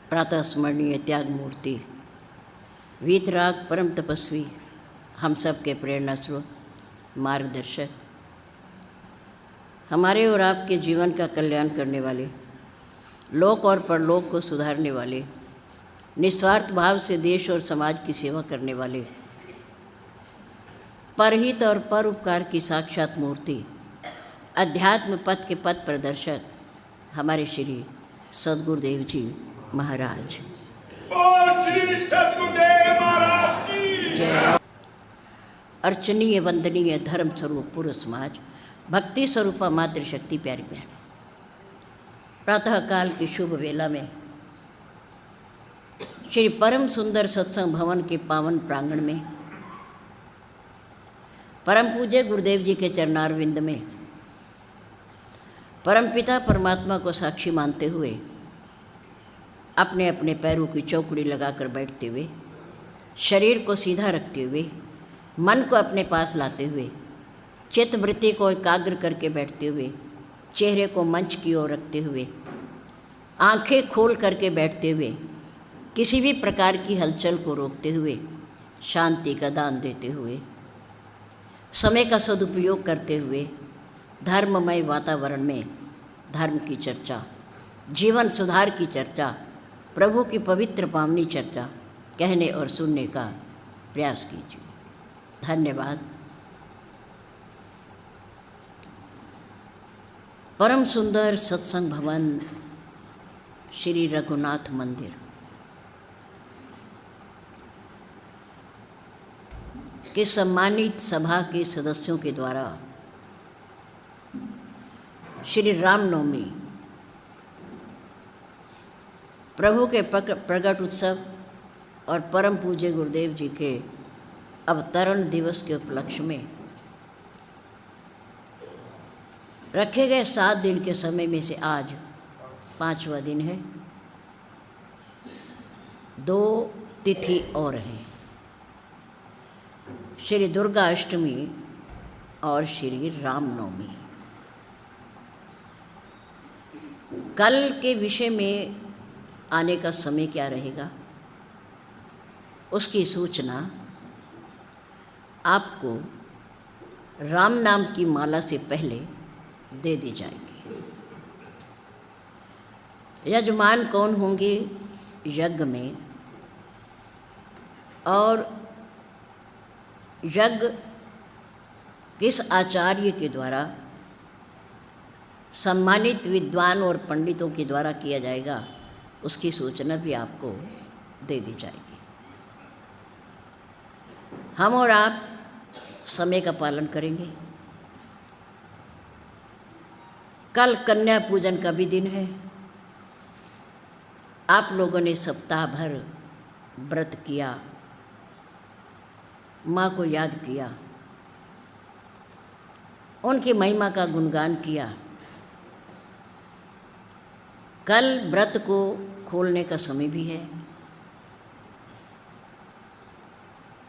प्रातः स्मरणीय त्याग मूर्ति, वीतराग परम तपस्वी, हम सब के प्रेरणा स्रोत, मार्गदर्शक, हमारे और आपके जीवन का कल्याण करने वाले, लोक और परलोक को सुधारने वाले, निस्वार्थ भाव से देश और समाज की सेवा करने वाले, परहित और परोपकार की साक्षात मूर्ति, अध्यात्म पथ के पथ प्रदर्शक हमारे श्री सद्गुरुदेव जी महाराज। श्री सद्गुरुदेव महाराज की जय। अर्चनीय वंदनीय धर्म स्वरूप पूर्व समाज, भक्ति स्वरूपा मातृशक्ति प्यारी बहन, प्रातःकाल की शुभ वेला में श्री परम सुंदर सत्संग भवन के पावन प्रांगण में परम पूज्य गुरुदेव जी के चरणारविंद में परमपिता परमात्मा को साक्षी मानते हुए अपने अपने पैरों की चौकड़ी लगाकर बैठते हुए, शरीर को सीधा रखते हुए, मन को अपने पास लाते हुए, चित्तवृत्ति को एकाग्र करके बैठते हुए, चेहरे को मंच की ओर रखते हुए, आंखें खोल करके बैठते हुए, किसी भी प्रकार की हलचल को रोकते हुए, शांति का दान देते हुए, समय का सदुपयोग करते हुए, धर्ममय वातावरण में धर्म की चर्चा, जीवन सुधार की चर्चा, प्रभु की पवित्र पावनी चर्चा कहने और सुनने का प्रयास कीजिए। धन्यवाद। परम सुंदर सत्संग भवन श्री रघुनाथ मंदिर के सम्मानित सभा के सदस्यों के द्वारा श्री रामनवमी प्रभु के प्रगट उत्सव और परम पूज्य गुरुदेव जी के अवतरण दिवस के उपलक्ष्य में रखे गए 7 दिन के समय में से आज 5वां दिन है। 2 तिथि और हैं, श्री दुर्गा अष्टमी और श्री रामनवमी। कल के विषय में आने का समय क्या रहेगा, उसकी सूचना आपको राम नाम की माला से पहले दे दी जाएगी। यजमान कौन होंगे यज्ञ में, और यज्ञ किस आचार्य के द्वारा, सम्मानित विद्वान और पंडितों के द्वारा किया जाएगा, उसकी सूचना भी आपको दे दी जाएगी। हम और आप समय का पालन करेंगे। कल कन्या पूजन का भी दिन है। आप लोगों ने सप्ताह भर व्रत किया, माँ को याद किया, उनकी महिमा का गुणगान किया। कल व्रत को खोलने का समय भी है।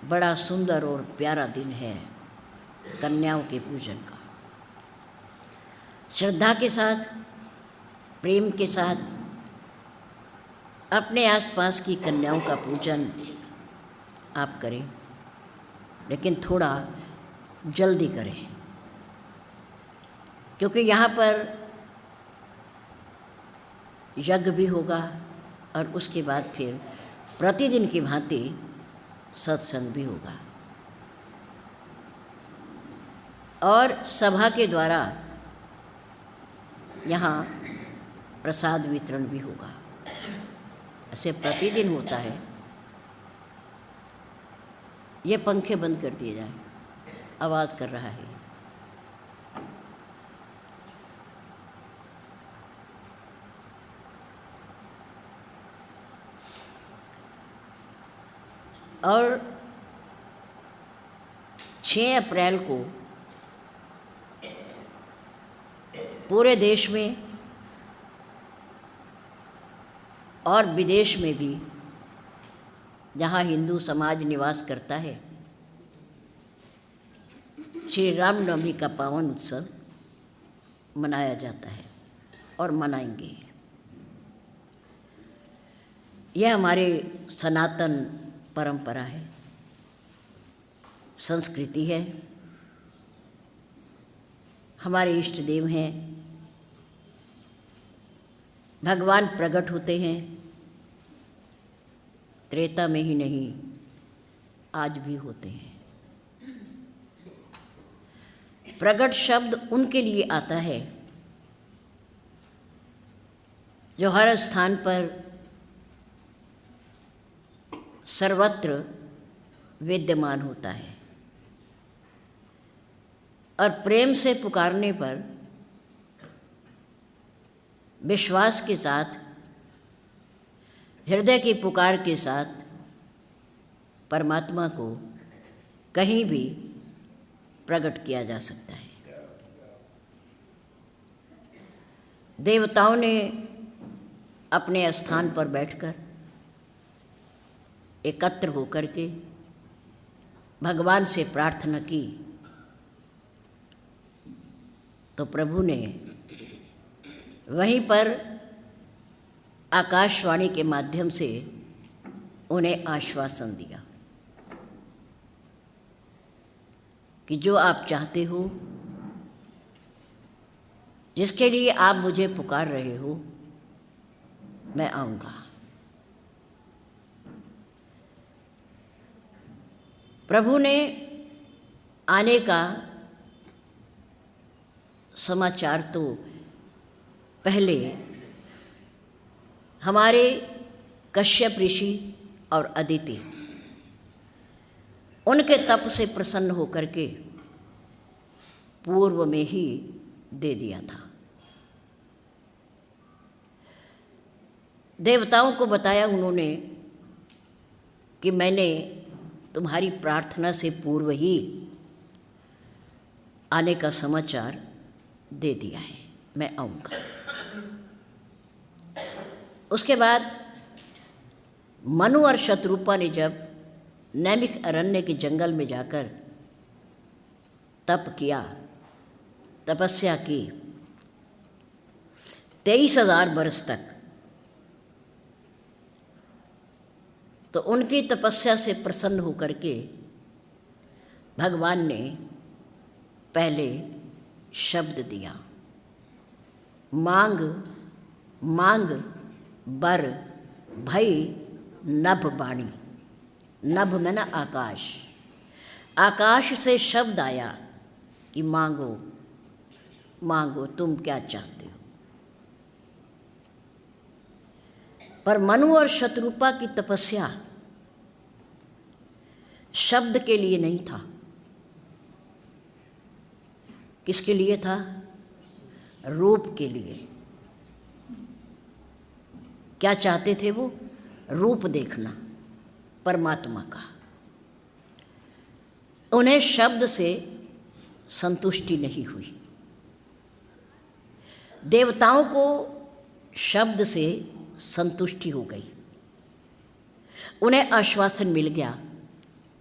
बड़ा सुंदर और प्यारा दिन है कन्याओं के पूजन का। श्रद्धा के साथ, प्रेम के साथ अपने आसपास की कन्याओं का पूजन आप करें, लेकिन थोड़ा जल्दी करें, क्योंकि यहाँ पर यज्ञ भी होगा और उसके बाद फिर प्रतिदिन की भांति सत्संग भी होगा, और सभा के द्वारा यहाँ प्रसाद वितरण भी होगा। ऐसे प्रतिदिन होता है। ये पंखे बंद कर दिए जाएं, आवाज़ कर रहा है। और 6 अप्रैल को पूरे देश में और विदेश में भी जहाँ हिंदू समाज निवास करता है, श्री रामनवमी का पावन उत्सव मनाया जाता है और मनाएंगे। यह हमारे सनातन परंपरा है, संस्कृति है। हमारे इष्ट देव हैं, भगवान प्रकट होते हैं, त्रेता में ही नहीं आज भी होते हैं। प्रकट शब्द उनके लिए आता है जो हर स्थान पर सर्वत्र विद्यमान होता है और प्रेम से पुकारने पर विश्वास के साथ, हृदय की पुकार के साथ परमात्मा को कहीं भी प्रकट किया जा सकता है। देवताओं ने अपने स्थान पर बैठकर एकत्र होकर के भगवान से प्रार्थना की तो प्रभु ने वहीं पर आकाशवाणी के माध्यम से उन्हें आश्वासन दिया कि जो आप चाहते हो, जिसके लिए आप मुझे पुकार रहे हो, मैं आऊँगा। प्रभु ने आने का समाचार तो पहले हमारे कश्यप ऋषि और अदिति उनके तप से प्रसन्न होकर के पूर्व में ही दे दिया था। देवताओं को बताया उन्होंने कि मैंने तुम्हारी प्रार्थना से पूर्व ही आने का समाचार दे दिया है, मैं आऊँगा। उसके बाद मनु और शत्रुपा ने जब नैमिक अरण्य के जंगल में जाकर तप किया, तपस्या की 23,000 वर्ष तक, तो उनकी तपस्या से प्रसन्न होकर के भगवान ने पहले शब्द दिया, मांग मांग बर भई नभ बाणी। नभ में ना आकाश, आकाश से शब्द आया कि मांगो मांगो, तुम क्या चाहते हो। पर मनु और शत्रुपा की तपस्या शब्द के लिए नहीं था। किसके लिए था? रूप के लिए। क्या चाहते थे वो? रूप देखना परमात्मा का। उन्हें शब्द से संतुष्टि नहीं हुई। देवताओं को शब्द से संतुष्टि हो गई, उन्हें आश्वासन मिल गया,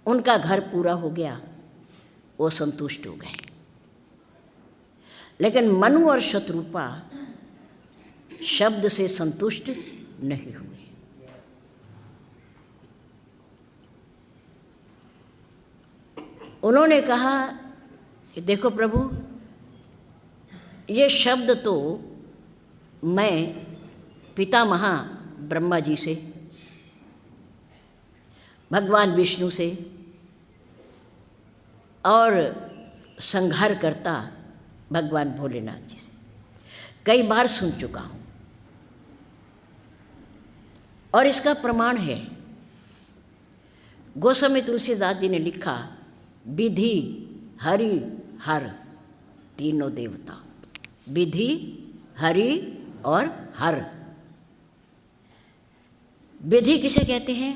उनका घर पूरा हो गया, वो संतुष्ट हो गए। लेकिन मनु और शत्रुपा शब्द से संतुष्ट नहीं हुए। उन्होंने कहा कि देखो प्रभु, ये शब्द तो मैं पितामह ब्रह्मा जी से, भगवान विष्णु से और संहार करता भगवान भोलेनाथ जी से कई बार सुन चुका हूँ, और इसका प्रमाण है गोस्वामी तुलसीदास जी ने लिखा, विधि हरि हर तीनों देवता। विधि, हरि और हर। विधि किसे कहते हैं?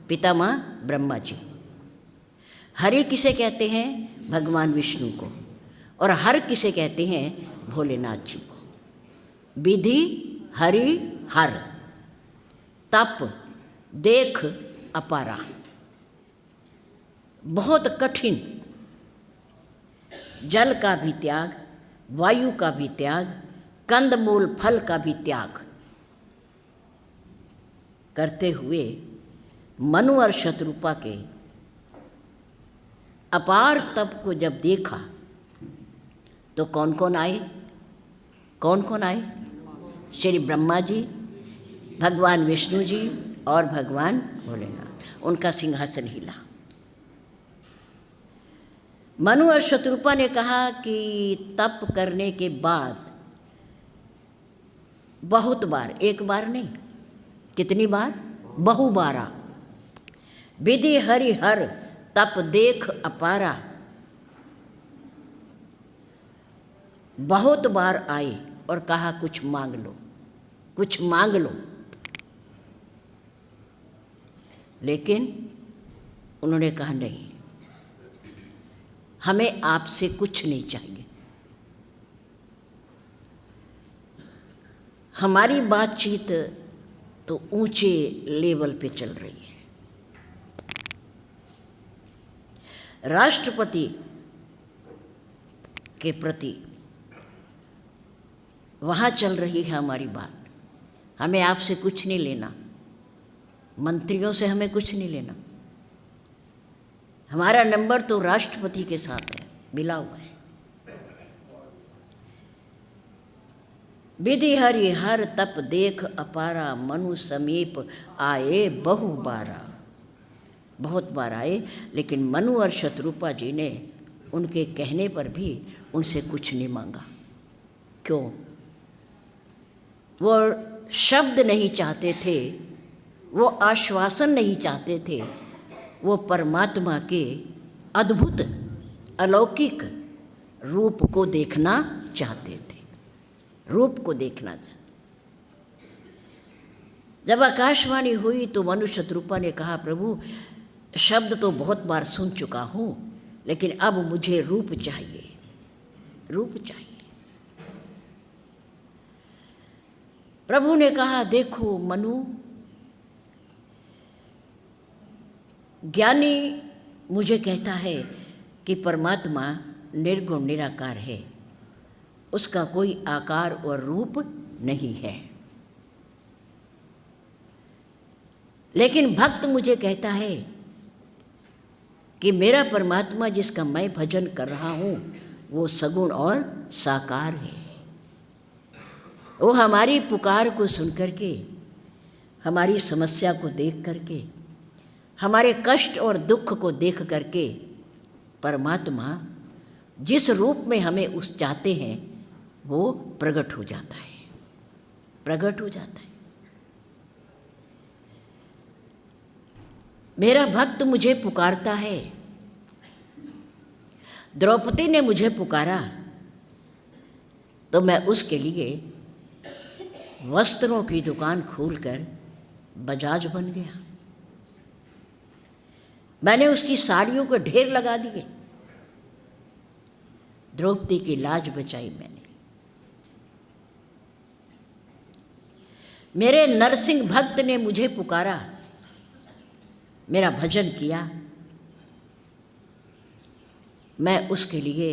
पितामह ब्रह्मा जी। हरि किसे कहते हैं? भगवान विष्णु को। और हर किसे कहते हैं? भोलेनाथ जी को। विधि हरि हर। तप देख अपारा, बहुत कठिन। जल का भी त्याग, वायु का भी त्याग, कंदमूल फल का भी त्याग। करते हुए मनु और शतरूपा के अपार तप को जब देखा तो कौन कौन आए? कौन कौन आए? श्री ब्रह्मा जी, भगवान विष्णु जी और भगवान भोलेनाथ। उनका सिंहासन हिला। मनु और शतरूपा ने कहा कि तप करने के बाद बहुत बार, एक बार नहीं, कितनी बार? बहुबारा। विधि हरि हर तप देख अपारा। बहुत बार आए और कहा कुछ मांग लो, कुछ मांग लो। लेकिन उन्होंने कहा नहीं, हमें आपसे कुछ नहीं चाहिए। हमारी बातचीत तो ऊंचे लेवल पे चल रही है। राष्ट्रपति के प्रति वहाँ चल रही है हमारी बात। हमें आपसे कुछ नहीं लेना, मंत्रियों से हमें कुछ नहीं लेना। हमारा नंबर तो राष्ट्रपति के साथ है, मिला हुआ है। विधि हरि हर तप देख अपारा, मनु समीप आए बहुबारा। बहुत बार आए, लेकिन मनु और शतरूपा जी ने उनके कहने पर भी उनसे कुछ नहीं मांगा। क्यों? वो शब्द नहीं चाहते थे, वो आश्वासन नहीं चाहते थे, वो परमात्मा के अद्भुत अलौकिक रूप को देखना चाहते थे, रूप को देखना चाहते। जब आकाशवाणी हुई तो मनु शतरूपा ने कहा, प्रभु शब्द तो बहुत बार सुन चुका हूँ, लेकिन अब मुझे रूप चाहिए, रूप चाहिए। प्रभु ने कहा, देखो मनु, ज्ञानी मुझे कहता है कि परमात्मा निर्गुण निराकार है, उसका कोई आकार और रूप नहीं है। लेकिन भक्त मुझे कहता है कि मेरा परमात्मा जिसका मैं भजन कर रहा हूँ वो सगुण और साकार है। वो हमारी पुकार को सुन करके, हमारी समस्या को देख करके, हमारे कष्ट और दुख को देख करके परमात्मा जिस रूप में हमें उस चाहते हैं वो प्रकट हो जाता है, प्रकट हो जाता है। मेरा भक्त मुझे पुकारता है। द्रौपदी ने मुझे पुकारा तो मैं उसके लिए वस्त्रों की दुकान खोलकर बजाज बन गया। मैंने उसकी साड़ियों को ढेर लगा दिए, द्रौपदी की लाज बचाई मैंने। मेरे नरसिंह भक्त ने मुझे पुकारा, मेरा भजन किया, मैं उसके लिए,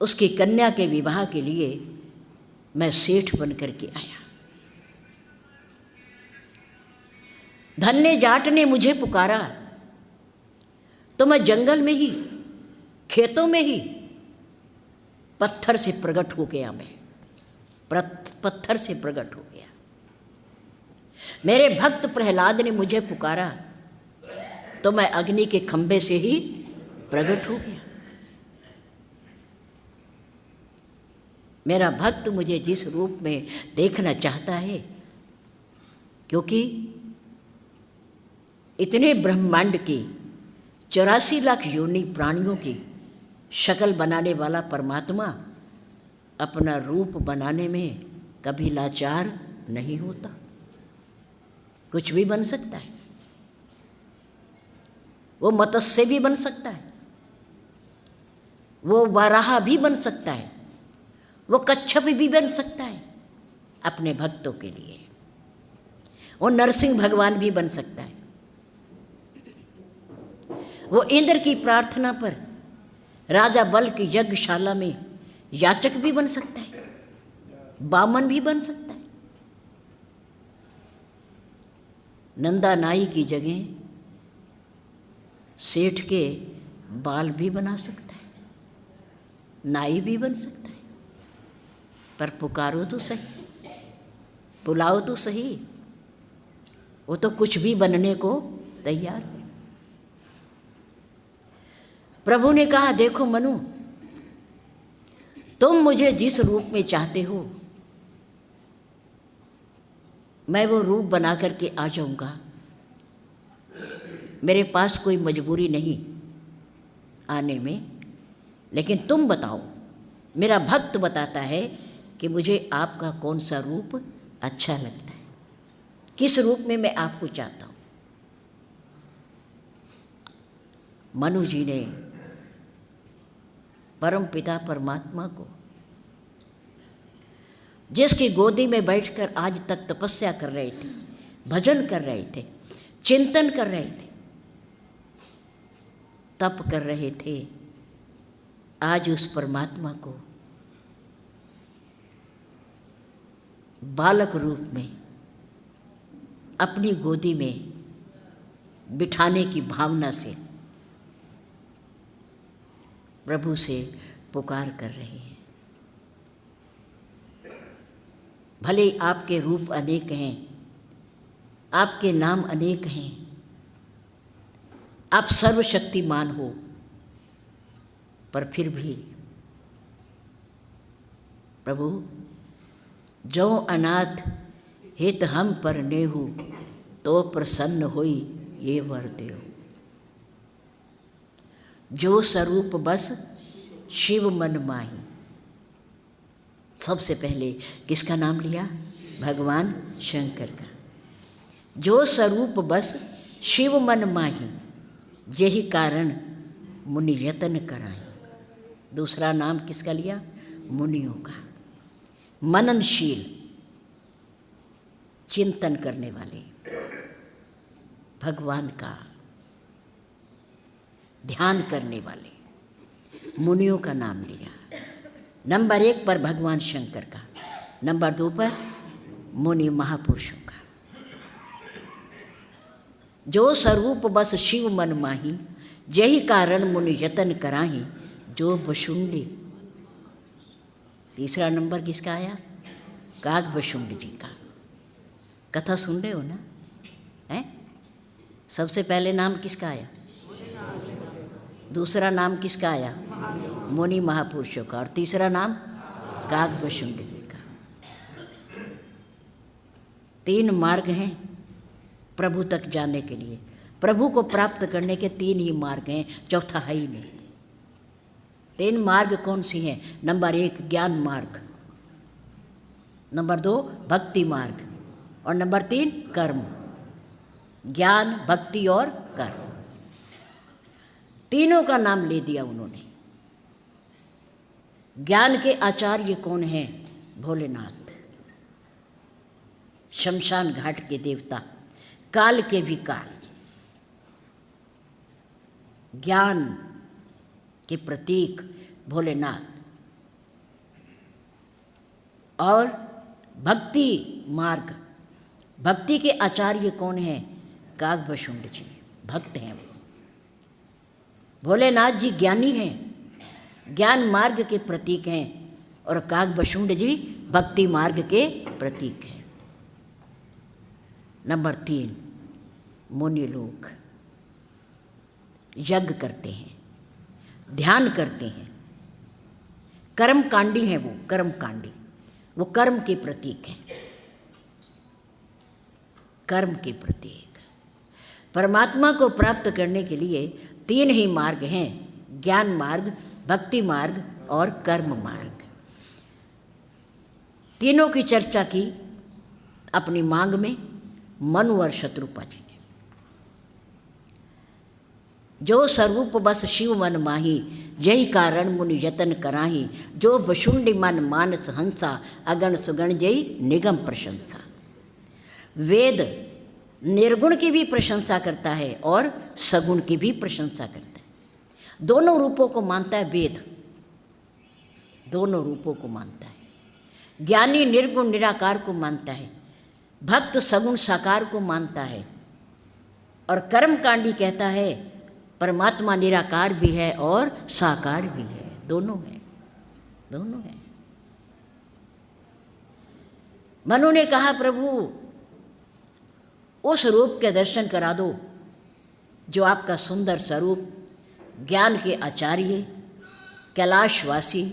उसकी कन्या के विवाह के लिए मैं सेठ बन करके आया। धन्य जाट ने मुझे पुकारा तो मैं जंगल में ही, खेतों में ही पत्थर से प्रकट हो गया। मैं पत्थर से प्रकट हो गया। मेरे भक्त प्रहलाद ने मुझे पुकारा तो मैं अग्नि के खंभे से ही प्रकट हो गया। मेरा भक्त मुझे जिस रूप में देखना चाहता है, क्योंकि इतने ब्रह्मांड की 84 लाख योनि प्राणियों की शक्ल बनाने वाला परमात्मा अपना रूप बनाने में कभी लाचार नहीं होता। कुछ भी बन सकता है। वो मत्स्य भी बन सकता है, वो वराह भी बन सकता है, वो कच्छप भी बन सकता है अपने भक्तों के लिए। वो नरसिंह भगवान भी बन सकता है। वो इंद्र की प्रार्थना पर राजा बल की यज्ञशाला में याचक भी बन सकता है, वामन भी बन सकता है। नंदा नाई की जगह सेठ के बाल भी बना सकता है, नाई भी बन सकता है, पर पुकारो तो सही, बुलाओ तो सही। वो तो कुछ भी बनने को तैयार है। प्रभु ने कहा, देखो मनु, तुम मुझे जिस रूप में चाहते हो मैं वो रूप बना करके आ जाऊंगा। मेरे पास कोई मजबूरी नहीं आने में, लेकिन तुम बताओ, मेरा भक्त बताता है कि मुझे आपका कौन सा रूप अच्छा लगता है, किस रूप में मैं आपको चाहता हूँ। मनु जी ने परम पिता परमात्मा को, जिसकी गोदी में बैठकर आज तक तपस्या कर रहे थे, भजन कर रहे थे, चिंतन कर रहे थे, तप कर रहे थे, आज उस परमात्मा को बालक रूप में अपनी गोदी में बिठाने की भावना से प्रभु से पुकार कर रहे हैं। भले ही आपके रूप अनेक हैं, आपके नाम अनेक हैं, आप सर्वशक्तिमान हो, पर फिर भी प्रभु, जो अनाथ हित हम पर नेहु, तो प्रसन्न होई ये वर देहु। जो स्वरूप बस शिव मन माही। सबसे पहले किसका नाम लिया? भगवान शंकर का। जो स्वरूप बस शिव मन माही, यही कारण मुनि यतन कराई। दूसरा नाम किसका लिया? मुनियों का। मननशील, चिंतन करने वाले, भगवान का ध्यान करने वाले मुनियों का नाम लिया। नंबर 1 पर भगवान शंकर का, नंबर 2 पर मुनि महापुरुषों का। जो स्वरूप बस शिव मन माही, यही कारण मुनि यतन कराही, जो बशुंडी। तीसरा नंबर किसका आया? काग बशुंड जी का। कथा सुन रहे हो ना? हैं? सबसे पहले नाम किसका आया? दूसरा नाम किसका आया? मुनि महापुरुषों का। और तीसरा नाम काग बशुंड जी का। 3 मार्ग हैं प्रभु तक जाने के लिए। प्रभु को प्राप्त करने के 3 ही मार्ग हैं, चौथा है ही नहीं। 3 मार्ग कौन सी हैं? नंबर 1 ज्ञान मार्ग, नंबर 2 भक्ति मार्ग, और नंबर 3 कर्म। ज्ञान, भक्ति और कर्म, तीनों का नाम ले दिया उन्होंने। ज्ञान के आचार्य कौन हैं? भोलेनाथ, शमशान घाट के देवता, काल के भी काल, ज्ञान के प्रतीक भोलेनाथ। और भक्ति मार्ग, भक्ति के आचार्य कौन हैं? काग बशुंड जी, भक्त हैं वो। भोलेनाथ जी ज्ञानी हैं, ज्ञान मार्ग के प्रतीक हैं, और काग बशुंड जी भक्ति मार्ग के प्रतीक हैं। नंबर 3 मुनि लोग यज्ञ करते हैं, ध्यान करते हैं, कर्मकांडी हैं वो, कर्मकांडी, वो कर्म के प्रतीक हैं, कर्म के प्रतीक। परमात्मा को प्राप्त करने के लिए 3 ही मार्ग हैं, ज्ञान मार्ग, भक्ति मार्ग और कर्म मार्ग। तीनों की चर्चा की अपनी मांग में मनु और शत्रुपा जी ने। जो स्वरूप बस शिव मन माही, यही कारण मुनि यतन कराही, जो बशुंडी मन मानस हंसा, अगण सुगण जई निगम प्रशंसा। वेद निर्गुण की भी प्रशंसा करता है और सगुण की भी प्रशंसा करता है। दोनों रूपों को मानता है वेद, दोनों रूपों को मानता है। ज्ञानी निर्गुण निराकार को मानता है, भक्त सगुण साकार को मानता है, और कर्मकांडी कहता है परमात्मा निराकार भी है और साकार भी है, दोनों हैं, दोनों हैं। मनु ने कहा प्रभु उस रूप के दर्शन करा दो जो आपका सुंदर स्वरूप ज्ञान के आचार्य कैलाशवासी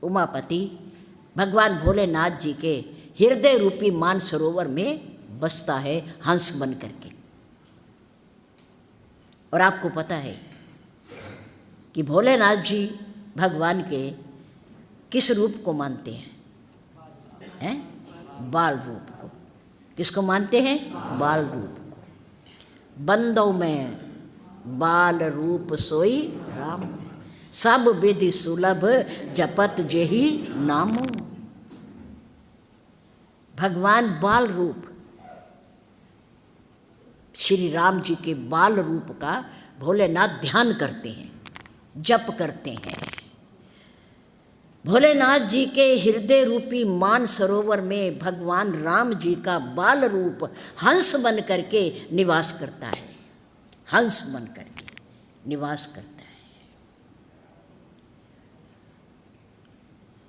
उमापति भगवान भोलेनाथ जी के हृदय रूपी मान सरोवर में बसता है हंस बन करके। और आपको पता है कि भोलेनाथ जी भगवान के किस रूप को मानते हैं? बाल रूप को। किसको मानते हैं? बाल रूप को। बंदों में बाल रूप सोई राम, सब विधि सुलभ जपत जेहि नामो। भगवान बाल रूप श्री राम जी के बाल रूप का भोलेनाथ ध्यान करते हैं, जप करते हैं। भोलेनाथ जी के हृदय रूपी मान सरोवर में भगवान राम जी का बाल रूप हंस बन करके निवास करता है, हंस बन करके निवास करता है।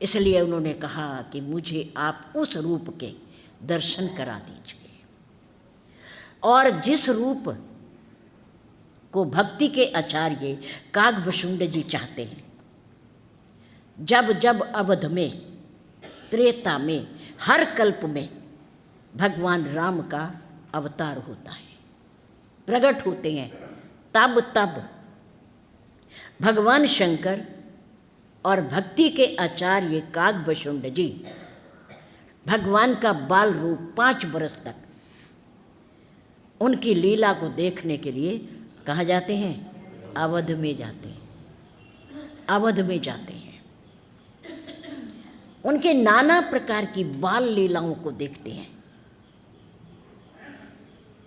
इसलिए उन्होंने कहा कि मुझे आप उस रूप के दर्शन करा दीजिए। और जिस रूप को भक्ति के आचार्य कागभुशुंड जी चाहते हैं, जब जब अवध में, त्रेता में, हर कल्प में भगवान राम का अवतार होता है, प्रकट होते हैं, तब तब भगवान शंकर और भक्ति के आचार्य कागभुशुंड जी भगवान का बाल रूप 5 बरस तक उनकी लीला को देखने के लिए कहाँ जाते हैं? अवध में जाते हैं, अवध में जाते हैं। उनके नाना प्रकार की बाल लीलाओं को देखते हैं,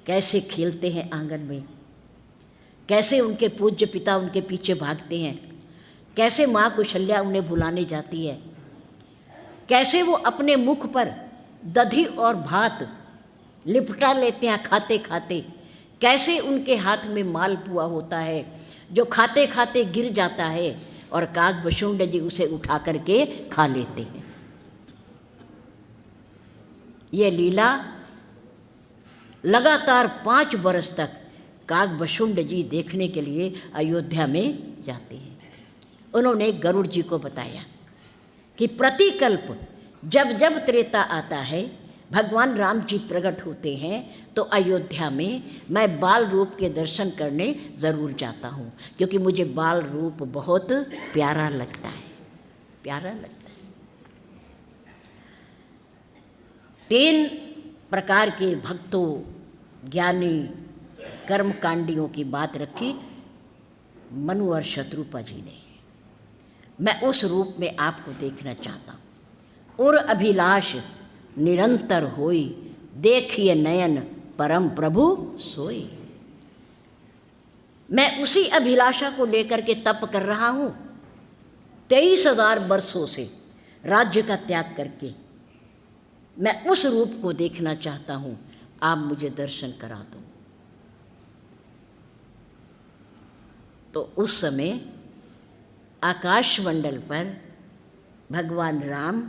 कैसे खेलते हैं आंगन में, कैसे उनके पूज्य पिता उनके पीछे भागते हैं, कैसे माँ कौशल्या उन्हें बुलाने जाती है, कैसे वो अपने मुख पर दधी और भात लिपटा लेते हैं खाते खाते, कैसे उनके हाथ में मालपुआ होता है जो खाते खाते गिर जाता है और कागभुशुंड जी उसे उठा करके खा लेते हैं। ये लीला लगातार 5 बरस तक कागभुशुंड जी देखने के लिए अयोध्या में जाते हैं। उन्होंने गरुड़ जी को बताया कि प्रतिकल्प जब जब त्रेता आता है, भगवान राम जी प्रकट होते हैं, तो अयोध्या में मैं बाल रूप के दर्शन करने ज़रूर जाता हूँ, क्योंकि मुझे बाल रूप बहुत प्यारा लगता है, प्यारा लगता है। 3 प्रकार के भक्तों, ज्ञानी, कर्मकांडियों की बात रखी मनु और शत्रुपा जी ने। मैं उस रूप में आपको देखना चाहता हूँ। और अभिलाष निरंतर होई, देखिए नयन परम प्रभु सोई। मैं उसी अभिलाषा को लेकर के तप कर रहा हूँ 23,000 वर्षों से, राज्य का त्याग करके मैं उस रूप को देखना चाहता हूँ, आप मुझे दर्शन करा दो। तो उस समय आकाश मंडल पर भगवान राम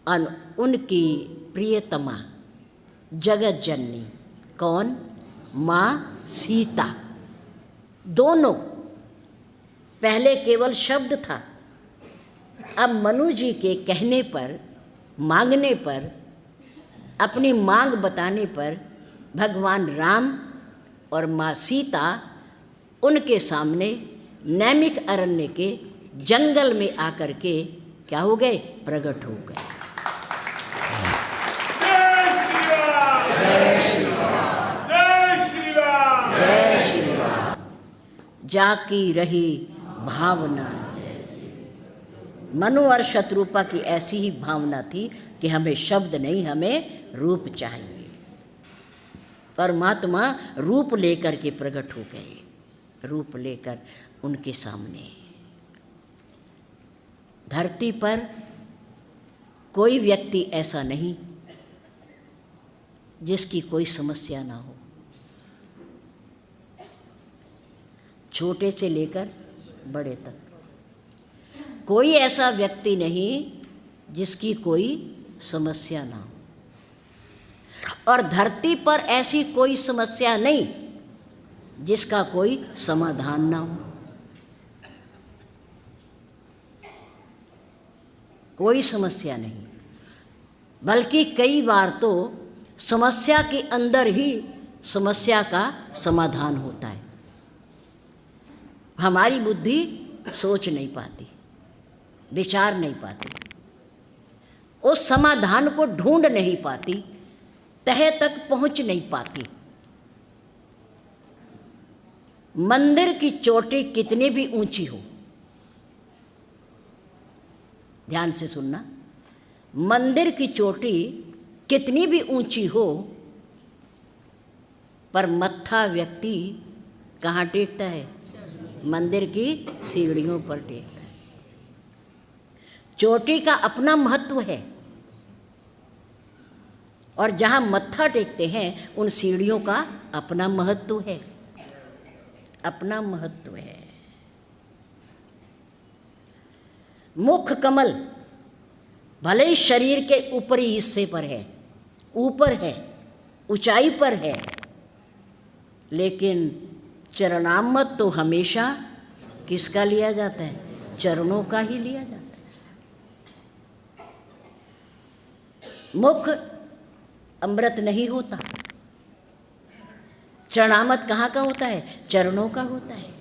और उनकी प्रियतमा जगत जननी कौन? माँ सीता, दोनों। पहले केवल शब्द था, अब मनु जी के कहने पर, मांगने पर, अपनी मांग बताने पर भगवान राम और माँ सीता उनके सामने नैमिक अरण्य के जंगल में आकर के क्या हो गए? प्रकट हो गए। जाकी रही भावना। मनु और शत्रुपा की ऐसी ही भावना थी कि हमें शब्द नहीं, हमें रूप चाहिए। परमात्मा रूप लेकर के प्रकट हो गए, रूप लेकर उनके सामने। धरती पर कोई व्यक्ति ऐसा नहीं जिसकी कोई समस्या ना हो। छोटे से लेकर बड़े तक। कोई ऐसा व्यक्ति नहीं जिसकी कोई समस्या ना हो, और धरती पर ऐसी कोई समस्या नहीं जिसका कोई समाधान ना हो। कोई समस्या नहीं, बल्कि कई बार तो समस्या के अंदर ही समस्या का समाधान होता है। हमारी बुद्धि सोच नहीं पाती, विचार नहीं पाती, उस समाधान को ढूंढ नहीं पाती, तह तक पहुंच नहीं पाती। मंदिर की चोटी कितनी भी ऊंची हो, ध्यान से सुनना, मंदिर की चोटी कितनी भी ऊंची हो, पर मत्था व्यक्ति कहाँ टेकता है? मंदिर की सीढ़ियों पर टेकता है। चोटी का अपना महत्व है, और जहाँ मत्था टेकते हैं उन सीढ़ियों का अपना महत्व है, अपना महत्व है। मुख कमल भले ही शरीर के ऊपरी हिस्से पर है, ऊपर है, ऊंचाई पर है, लेकिन चरणामृत तो हमेशा किसका लिया जाता है? चरणों का ही लिया जाता है। मुख अमृत नहीं होता, चरणामृत कहाँ का होता है? चरणों का होता है।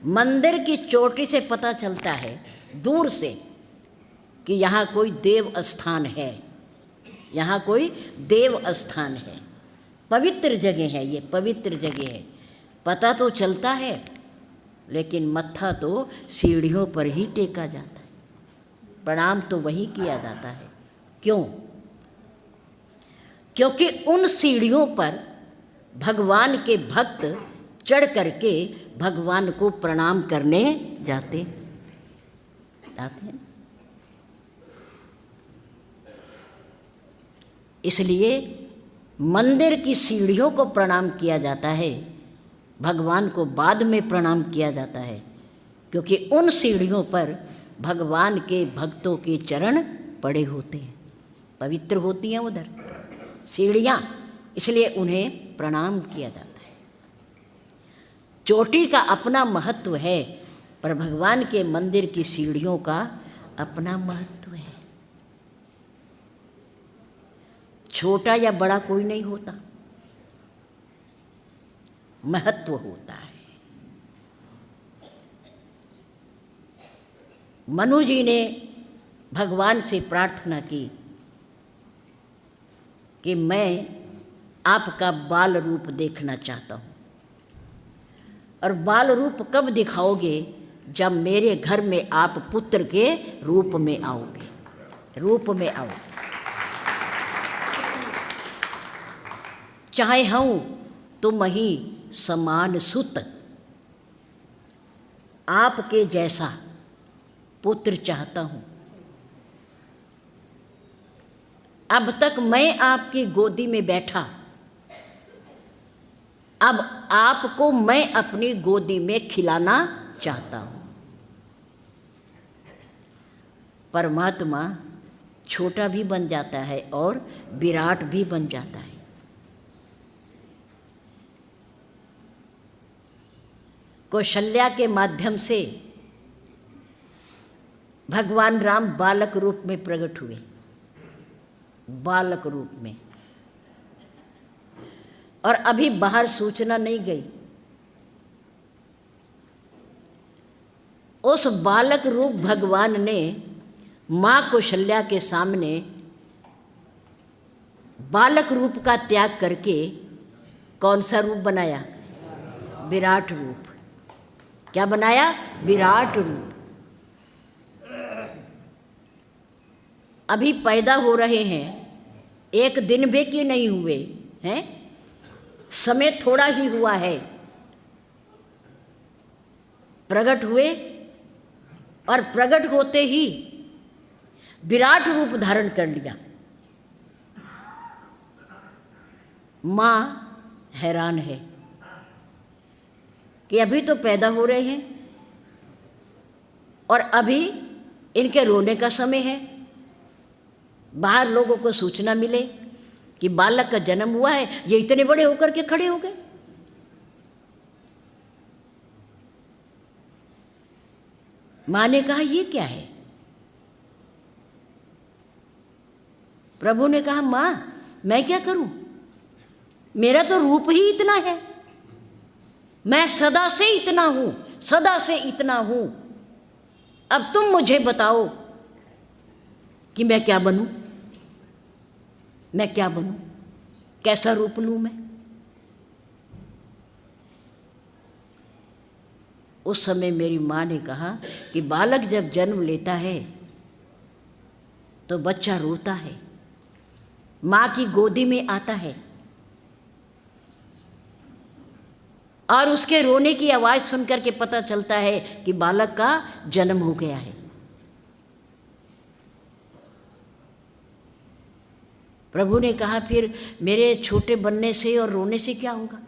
मंदिर की चोटी से पता चलता है दूर से कि यहाँ कोई देव स्थान है, यहाँ कोई देव स्थान है, पवित्र जगह है, ये पवित्र जगह है। पता तो चलता है, लेकिन मत्था तो सीढ़ियों पर ही टेका जाता है, प्रणाम तो वहीं किया जाता है। क्यों? क्योंकि उन सीढ़ियों पर भगवान के भक्त चढ़ करके भगवान को प्रणाम करने जाते हैं। इसलिए मंदिर की सीढ़ियों को प्रणाम किया जाता है, भगवान को बाद में प्रणाम किया जाता है, क्योंकि उन सीढ़ियों पर भगवान के भक्तों के चरण पड़े होते हैं, पवित्र होती हैं उधर सीढ़ियाँ, इसलिए उन्हें प्रणाम किया जाता है। चोटी का अपना महत्व है, पर भगवान के मंदिर की सीढ़ियों का अपना महत्व है। छोटा या बड़ा कोई नहीं होता, महत्व होता है। मनु जी ने भगवान से प्रार्थना की कि मैं आपका बाल रूप देखना चाहता हूँ, और बाल रूप कब दिखाओगे? जब मेरे घर में आप पुत्र के रूप में आओगे, रूप में आओगे। चाहे हूँ तुम ही समान सुत, आपके जैसा पुत्र चाहता हूँ। अब तक मैं आपकी गोदी में बैठा, अब आपको मैं अपनी गोदी में खिलाना चाहता हूँ। परमात्मा छोटा भी बन जाता है और विराट भी बन जाता है। कौशल्या के माध्यम से भगवान राम बालक रूप में प्रकट हुए, बालक रूप में, और अभी बाहर सूचना नहीं गई। उस बालक रूप भगवान ने माँ कौशल्या के सामने बालक रूप का त्याग करके कौन सा रूप बनाया? विराट रूप। क्या बनाया? विराट रूप। अभी पैदा हो रहे हैं, एक दिन भी कि नहीं हुए हैं, समय थोड़ा ही हुआ है, प्रकट हुए, और प्रकट होते ही विराट रूप धारण कर लिया। माँ हैरान है, कि अभी तो पैदा हो रहे हैं और अभी इनके रोने का समय है, बाहर लोगों को सूचना मिले कि बालक का जन्म हुआ है, ये इतने बड़े होकर के खड़े हो गए। माँ ने कहा ये क्या है? प्रभु ने कहा माँ मैं क्या करूं, मेरा तो रूप ही इतना है, मैं सदा से इतना हूं, सदा से इतना हूं। अब तुम मुझे बताओ कि मैं क्या बनूं, मैं क्या बनूं, कैसा रूप लूं मैं। उस समय मेरी माँ ने कहा कि बालक जब जन्म लेता है तो बच्चा रोता है, माँ की गोदी में आता है और उसके रोने की आवाज़ सुनकर के पता चलता है कि बालक का जन्म हो गया है। प्रभु ने कहा फिर मेरे छोटे बनने से और रोने से क्या होगा,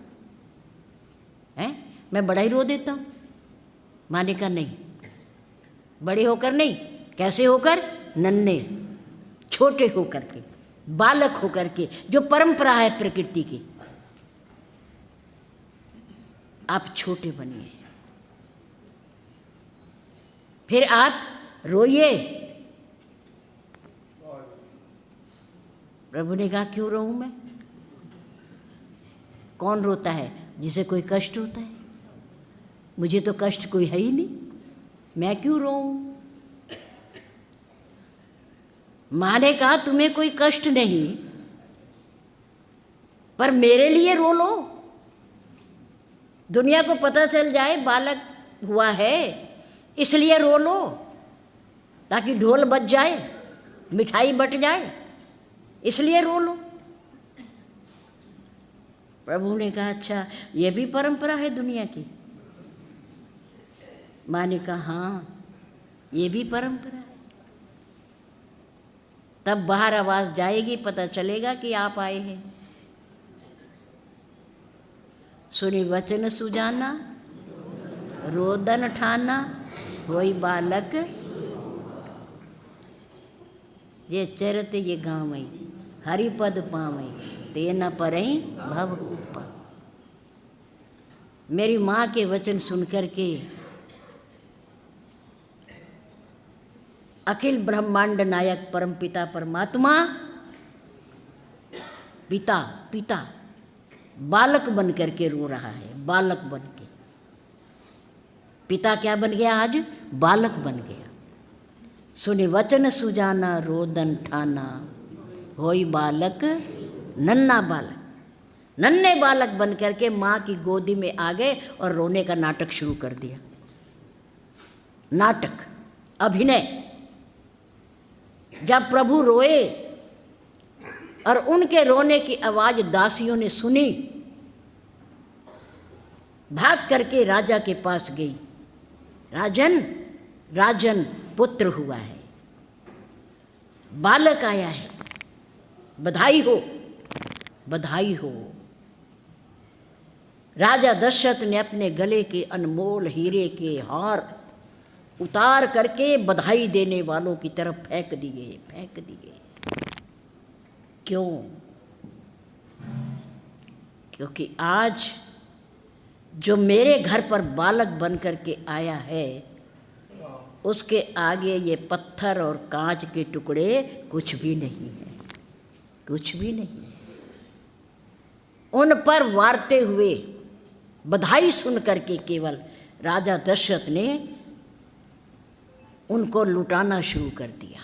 हैं? मैं बड़ा ही रो देता हूँ। माँ ने कहा नहीं, बड़े होकर नहीं, कैसे होकर, नन्हे छोटे होकर के, बालक होकर के, जो परंपरा है प्रकृति की, आप छोटे बनिए, फिर आप रोइए। प्रभु ने कहा क्यों रोऊं मैं? कौन रोता है? जिसे कोई कष्ट होता है। मुझे तो कष्ट कोई है ही नहीं, मैं क्यों रोऊं? माँ ने कहा तुम्हें कोई कष्ट नहीं, पर मेरे लिए रो लो, दुनिया को पता चल जाए बालक हुआ है, इसलिए रो लो, ताकि ढोल बज जाए, मिठाई बट जाए, इसलिए रो लो। प्रभु ने कहा अच्छा ये भी परंपरा है दुनिया की? माँ ने कहा हाँ ये भी परंपरा है। तब बाहर आवाज़ जाएगी, पता चलेगा कि आप आए हैं। सुनी वचन सुजाना, रोदन ठाना, वही बालक ये चरत ये गावई, हरिपद पावई, ते न परई भव कूपा। मेरी माँ के वचन सुनकर के अखिल ब्रह्मांड नायक परमपिता परमात्मा पिता पिता बालक बन करके रो रहा है, बालक बन के। पिता क्या बन गया आज? बालक बन गया। सुने वचन सुजाना, रोदन ठाना, होई बालक नन्ना बालक, नन्हे बालक बन करके माँ की गोदी में आ गए और रोने का नाटक शुरू कर दिया। नाटक, अभिनय। जब प्रभु रोए और उनके रोने की आवाज़ दासियों ने सुनी, भाग करके राजा के पास गई। राजन, राजन पुत्र हुआ है, बालक आया है, बधाई हो, बधाई हो। राजा दशरथ ने अपने गले के अनमोल हीरे के हार उतार करके बधाई देने वालों की तरफ फेंक दिए, फेंक दिए। क्यों? क्योंकि आज जो मेरे घर पर बालक बन करके आया है, उसके आगे ये पत्थर और कांच के टुकड़े कुछ भी नहीं है, कुछ भी नहीं। उन पर वारते हुए बधाई सुन करके केवल राजा दशरथ ने उनको लुटाना शुरू कर दिया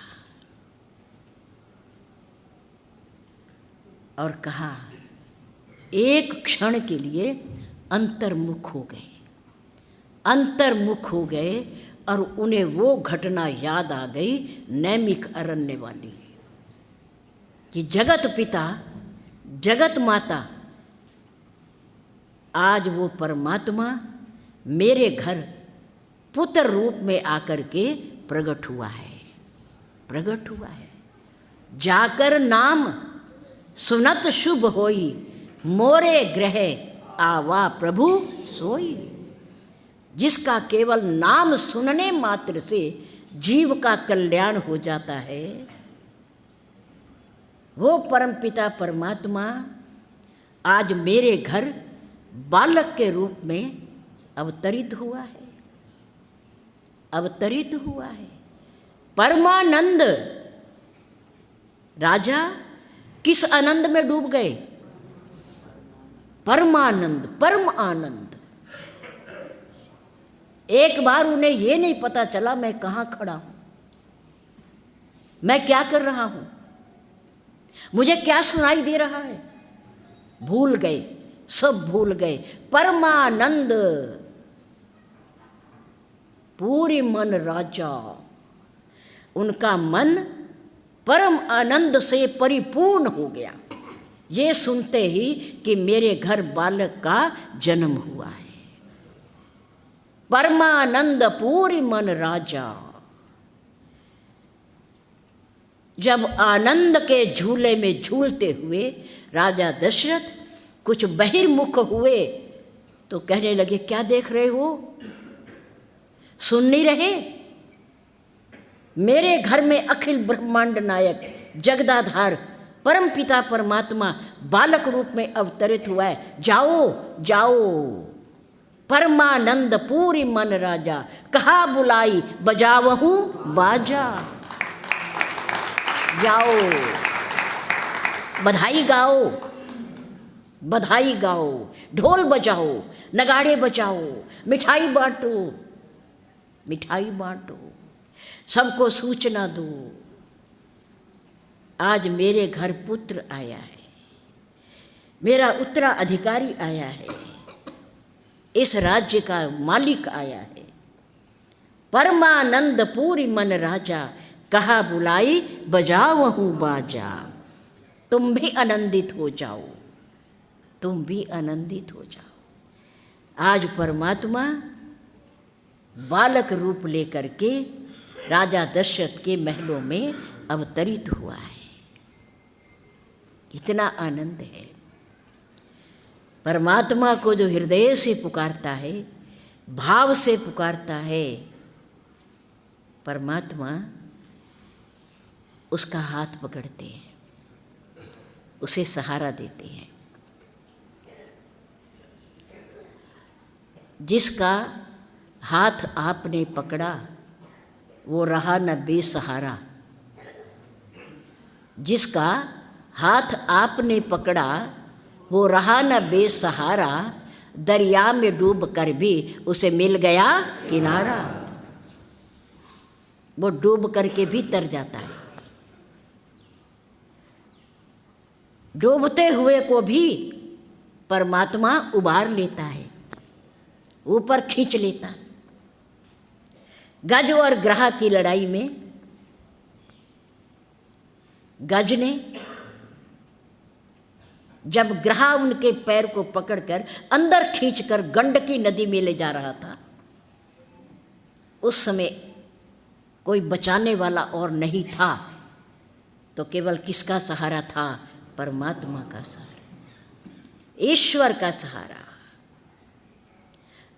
और कहा, एक क्षण के लिए अंतर्मुख हो गए, अंतर्मुख हो गए और उन्हें वो घटना याद आ गई नैमिक अरण्य वाली, कि जगत पिता, जगत माता, आज वो परमात्मा मेरे घर पुत्र रूप में आकर के प्रकट हुआ है, प्रकट हुआ है। जाकर नाम सुनत शुभ होई, मोरे ग्रह आवा प्रभु सोई। जिसका केवल नाम सुनने मात्र से जीव का कल्याण हो जाता है, वो परमपिता परमात्मा आज मेरे घर बालक के रूप में अवतरित हुआ है, अवतरित हुआ है। परमानंद राजा किस आनंद में डूब गए? परमानंद, परम आनंद। एक बार उन्हें ये नहीं पता चला मैं कहाँ खड़ा हूं, मैं क्या कर रहा हूं, मुझे क्या सुनाई दे रहा है। भूल गए, सब भूल गए। परमानंद, पूरी मन राजा, उनका मन परम आनंद से परिपूर्ण हो गया ये सुनते ही कि मेरे घर बालक का जन्म हुआ है। परमानंद पूरी मन राजा। जब आनंद के झूले में झूलते हुए राजा दशरथ कुछ बहिर्मुख हुए तो कहने लगे, क्या देख रहे हो, सुन नहीं रहे? मेरे घर में अखिल ब्रह्मांड नायक जगदाधार परम पिता परमात्मा बालक रूप में अवतरित हुआ है। जाओ जाओ, परमानंद पूरी मन राजा, कहा बुलाई बजावहूँ बाजा। जाओ, बधाई गाओ, बधाई गाओ, ढोल बजाओ, नगाड़े बजाओ, मिठाई बांटो, मिठाई बांटो, सबको सूचना दो, आज मेरे घर पुत्र आया है, मेरा उत्तराधिकारी आया है, इस राज्य का मालिक आया है। परमानंद पूरी मन राजा, कहा बुलाई बजावहूँ बाजा। तुम भी आनंदित हो जाओ, तुम भी आनंदित हो जाओ। आज परमात्मा बालक रूप लेकर के राजा दशरथ के महलों में अवतरित हुआ है। इतना आनंद है। परमात्मा को जो हृदय से पुकारता है, भाव से पुकारता है, परमात्मा उसका हाथ पकड़ते हैं, उसे सहारा देते हैं। जिसका हाथ आपने पकड़ा वो रहा न बेसहारा, जिसका हाथ आपने पकड़ा वो रहा न बेसहारा, दरिया में डूब कर भी उसे मिल गया किनारा। वो डूब करके भी तर जाता है, डूबते हुए को भी परमात्मा उबार लेता है, ऊपर खींच लेता। गज और ग्रह की लड़ाई में गज ने जब ग्रह उनके पैर को पकड़कर अंदर खींचकर गंडकी नदी में ले जा रहा था, उस समय कोई बचाने वाला और नहीं था, तो केवल किसका सहारा था? परमात्मा का सहारा, ईश्वर का सहारा।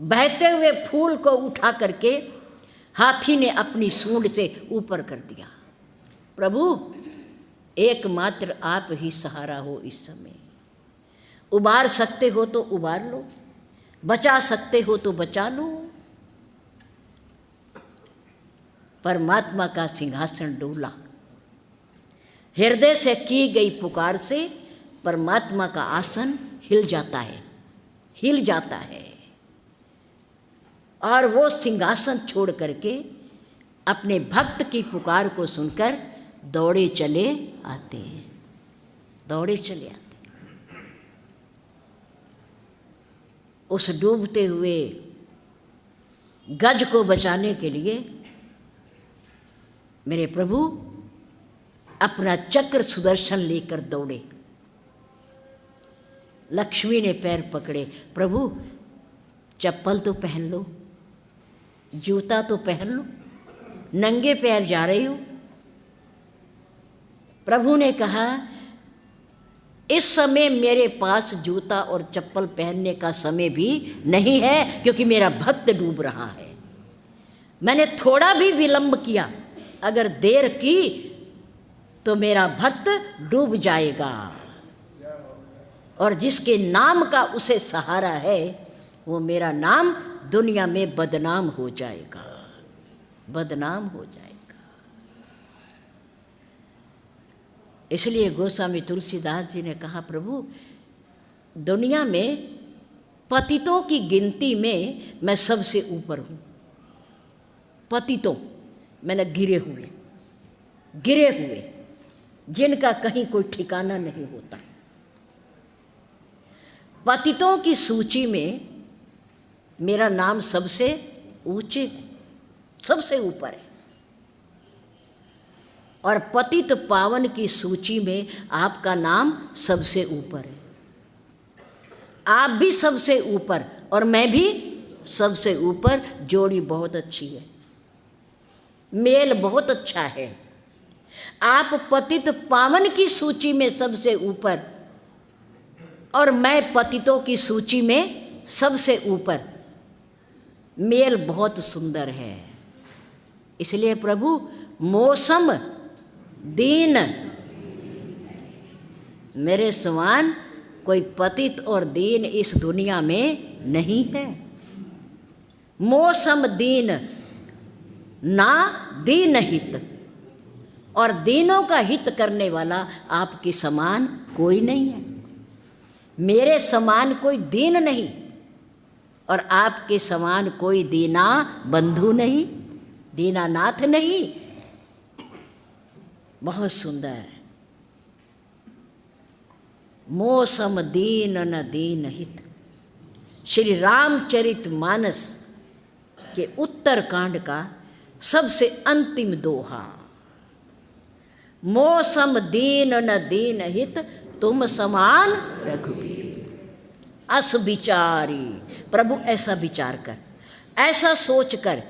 बहते हुए फूल को उठा करके हाथी ने अपनी सूंड से ऊपर कर दिया। प्रभु, एकमात्र आप ही सहारा हो इस समय। उबार सकते हो तो उबार लो, बचा सकते हो तो बचा लो। परमात्मा का सिंहासन डोला। हृदय से की गई पुकार से परमात्मा का आसन हिल जाता है, हिल जाता है, और वो सिंहासन छोड़ करके अपने भक्त की पुकार को सुनकर दौड़े चले आते हैं, दौड़े चले आते। उस डूबते हुए गज को बचाने के लिए मेरे प्रभु अपना चक्र सुदर्शन लेकर दौड़े। लक्ष्मी ने पैर पकड़े, प्रभु चप्पल तो पहन लो, जूता तो पहन लो, नंगे पैर जा रही हो। प्रभु ने कहा, इस समय मेरे पास जूता और चप्पल पहनने का समय भी नहीं है, क्योंकि मेरा भक्त डूब रहा है। मैंने थोड़ा भी विलंब किया, अगर देर की तो मेरा भक्त डूब जाएगा, और जिसके नाम का उसे सहारा है वो मेरा नाम दुनिया में बदनाम हो जाएगा, बदनाम हो जाएगा। इसलिए गोस्वामी तुलसीदास जी ने कहा, प्रभु दुनिया में पतितों की गिनती में मैं सबसे ऊपर हूँ। पतितों मैंने गिरे हुए जिनका कहीं कोई ठिकाना नहीं होता। पतितों की सूची में मेरा नाम सबसे ऊंचे है, सबसे ऊपर है। और पतित पावन की सूची में आपका नाम सबसे ऊपर है। आप भी सबसे ऊपर और मैं भी सबसे ऊपर। जोड़ी बहुत अच्छी है, मेल बहुत अच्छा है। आप पतित पावन की सूची में सबसे ऊपर और मैं पतितों की सूची में सबसे ऊपर, मेल बहुत सुंदर है। इसलिए प्रभु मौसम दीन, मेरे समान कोई पतित और दीन इस दुनिया में नहीं है। मौसम दीन ना दीन हित, और दीनों का हित करने वाला आपके समान कोई नहीं है। मेरे समान कोई दीन नहीं और आपके समान कोई दीना बंधु नहीं, दीनानाथ नहीं। बहुत सुंदर है। मौसम दीन न दीन हित, श्री रामचरित मानस के उत्तर कांड का सबसे अंतिम दोहा। मौसम दीन न दीन हित, तुम समान रघुबीर। अस विचारी, प्रभु ऐसा विचार कर, ऐसा सोच कर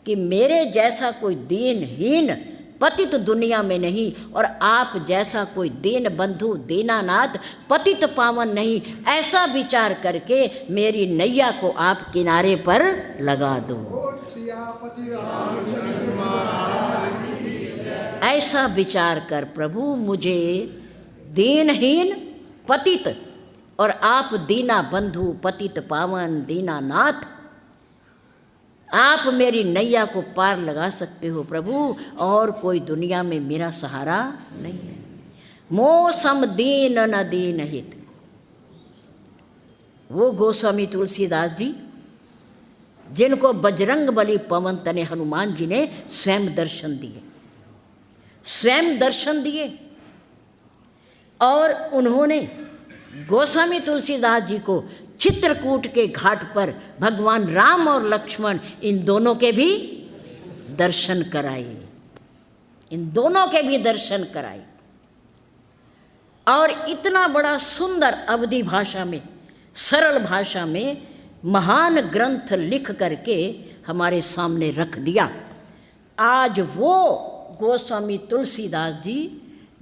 कि मेरे जैसा कोई दीनहीन पतित दुनिया में नहीं, और आप जैसा कोई दीन बंधु दीनानाथ पतित पावन नहीं। ऐसा विचार करके मेरी नैया को आप किनारे पर लगा दो। ऐसा विचार कर प्रभु, मुझे दीनहीन पतित और आप दीना बंधु पतित पावन दीनानाथ, आप मेरी नैया को पार लगा सकते हो प्रभु, और कोई दुनिया में मेरा सहारा नहीं है। मौसम दीन न दीन हित। वो गोस्वामी तुलसीदास जी जिनको बजरंग बली पवन तने हनुमान जी ने स्वयं दर्शन दिए, स्वयं दर्शन दिए, और उन्होंने गोस्वामी तुलसीदास जी को चित्रकूट के घाट पर भगवान राम और लक्ष्मण इन दोनों के भी दर्शन कराए, इन दोनों के भी दर्शन कराए। और इतना बड़ा सुंदर अवधी भाषा में, सरल भाषा में महान ग्रंथ लिख करके हमारे सामने रख दिया। आज वो गोस्वामी तुलसीदास जी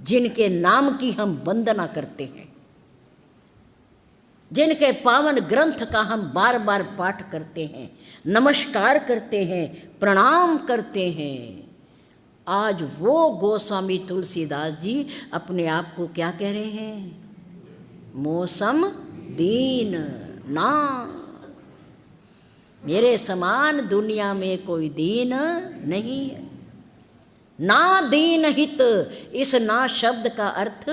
जिनके नाम की हम वंदना करते हैं, जिनके पावन ग्रंथ का हम बार बार पाठ करते हैं, नमस्कार करते हैं, प्रणाम करते हैं, आज वो गोस्वामी तुलसीदास जी अपने आप को क्या कह रहे हैं? मौसम दीन ना, मेरे समान दुनिया में कोई दीन नहीं है। ना दीन हित, इस ना शब्द का अर्थ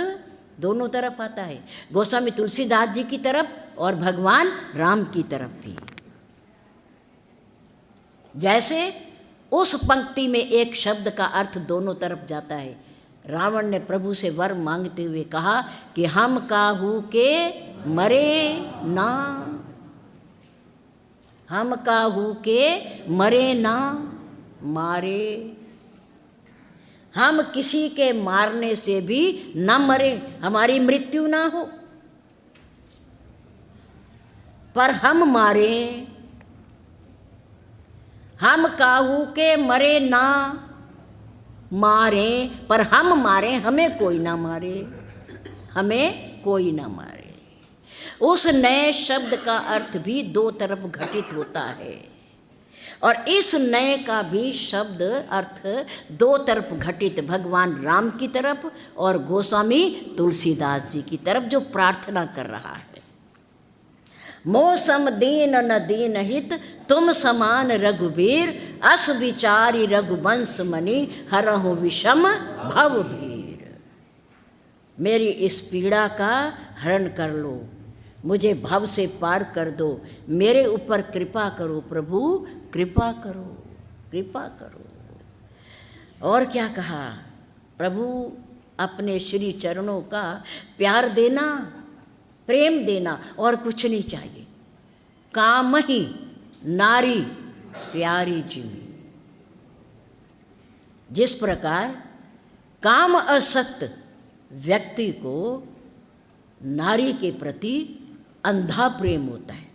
दोनों तरफ आता है, गोस्वामी तुलसीदास जी की तरफ और भगवान राम की तरफ भी। जैसे उस पंक्ति में एक शब्द का अर्थ दोनों तरफ जाता है। रावण ने प्रभु से वर मांगते हुए कहा कि हम काहू के मरे ना, हम काहू के मरे ना मारे, हम किसी के मारने से भी न मरे, हमारी मृत्यु ना हो, पर हम मारे। हम काहू के मरे ना मारे, पर हम मारे, हमें कोई ना मारे, हमें कोई ना मारे। उस नए शब्द का अर्थ भी दो तरफ घटित होता है, और इस नए का भी शब्द अर्थ दो तरफ घटित, भगवान राम की तरफ और गोस्वामी तुलसीदास जी की तरफ, जो प्रार्थना कर रहा है। मोह सम दीन न दीन हित, तुम समान रघुबीर, अस विचारी रघुवंश मणि, हरहु विषम भव भीर। मेरी इस पीड़ा का हरण कर लो, मुझे भव से पार कर दो, मेरे ऊपर कृपा करो प्रभु, कृपा करो, कृपा करो। और क्या कहा? प्रभु अपने श्री चरणों का प्यार देना, प्रेम देना, और कुछ नहीं चाहिए। काम ही नारी प्यारी जीवी। जिस प्रकार काम आसक्त व्यक्ति को नारी के प्रति अंधा प्रेम होता है,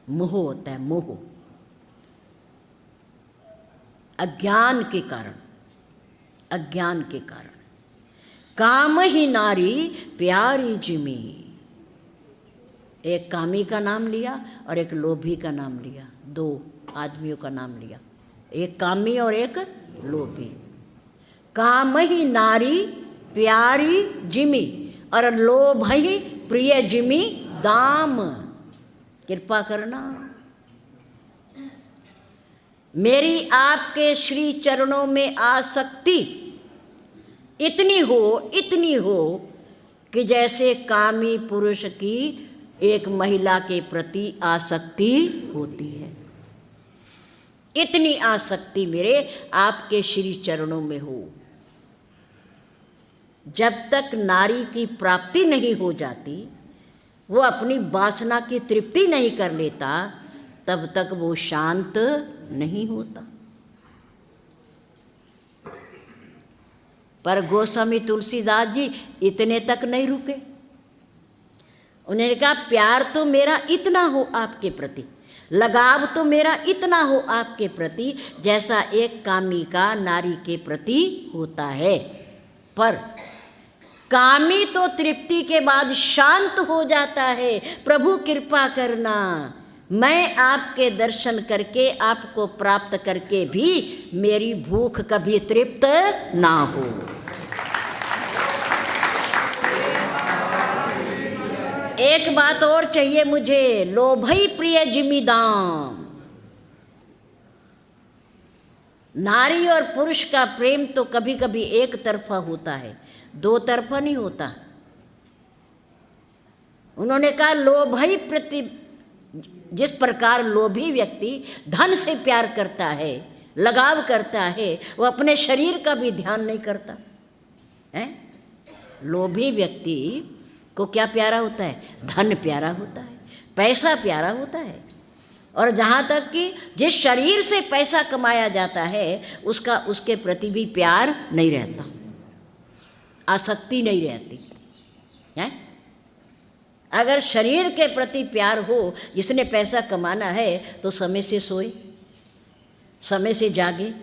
मोह होता है, मोह अज्ञान के कारण, अज्ञान के कारण। काम ही नारी प्यारी जिमी। एक कामी का नाम लिया और एक लोभी का नाम लिया, दो आदमियों का नाम लिया, एक कामी और एक लोभी। काम ही नारी प्यारी जिमी, और लोभ ही प्रिय जिमी दाम। कृपा करना, मेरी आपके श्री चरणों में आसक्ति इतनी हो कि जैसे कामी पुरुष की एक महिला के प्रति आसक्ति होती है, इतनी आसक्ति मेरे आपके श्री चरणों में हो। जब तक नारी की प्राप्ति नहीं हो जाती, वो अपनी वासना की तृप्ति नहीं कर लेता, तब तक वो शांत नहीं होता। पर गोस्वामी तुलसीदास जी इतने तक नहीं रुके। उन्होंने कहा प्यार तो मेरा इतना हो आपके प्रति, लगाव तो मेरा इतना हो आपके प्रति, जैसा एक कामी का नारी के प्रति होता है। पर कामी तो तृप्ति के बाद शांत हो जाता है। प्रभु कृपा करना, मैं आपके दर्शन करके, आपको प्राप्त करके भी मेरी भूख कभी तृप्त ना हो। एक बात और चाहिए मुझे, लोभई प्रिय जिमीदाम। नारी और पुरुष का प्रेम तो कभी कभी एक तरफा होता है, दो तरफा नहीं होता। उन्होंने कहा लोभई प्रति, जिस प्रकार लोभी व्यक्ति धन से प्यार करता है, लगाव करता है, वो अपने शरीर का भी ध्यान नहीं करता है। लोभी व्यक्ति को क्या प्यारा होता है? धन प्यारा होता है, पैसा प्यारा होता है, और जहाँ तक कि जिस शरीर से पैसा कमाया जाता है उसका उसके प्रति भी प्यार नहीं रहता, आसक्ति नहीं रहती है। अगर शरीर के प्रति प्यार हो, जिसने पैसा कमाना है तो समय से सोए, समय से जागे,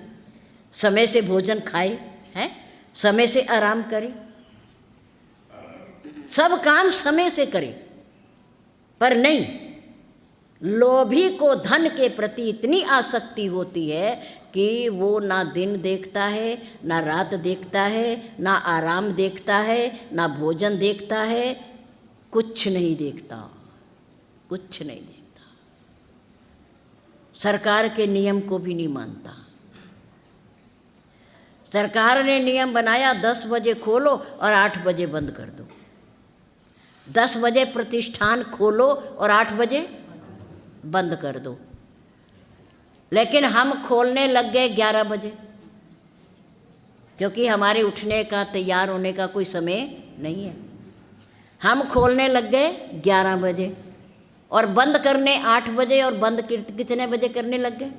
समय से भोजन खाए, है, समय से आराम करे, सब काम समय से करे। पर नहीं, लोभी को धन के प्रति इतनी आसक्ति होती है कि वो ना दिन देखता है, ना रात देखता है, ना आराम देखता है, ना भोजन देखता है, कुछ नहीं देखता, कुछ नहीं देखता। सरकार के नियम को भी नहीं मानता। सरकार ने नियम बनाया 10 बजे खोलो और 8 बजे बंद कर दो। 10 बजे प्रतिष्ठान खोलो और 8 बजे बंद कर दो। लेकिन हम खोलने लग गए 11 बजे, क्योंकि हमारे उठने का, तैयार होने का कोई समय नहीं है। हम खोलने लग गए 11 बजे और बंद करने 8 बजे, और बंद कितने बजे करने लग गए?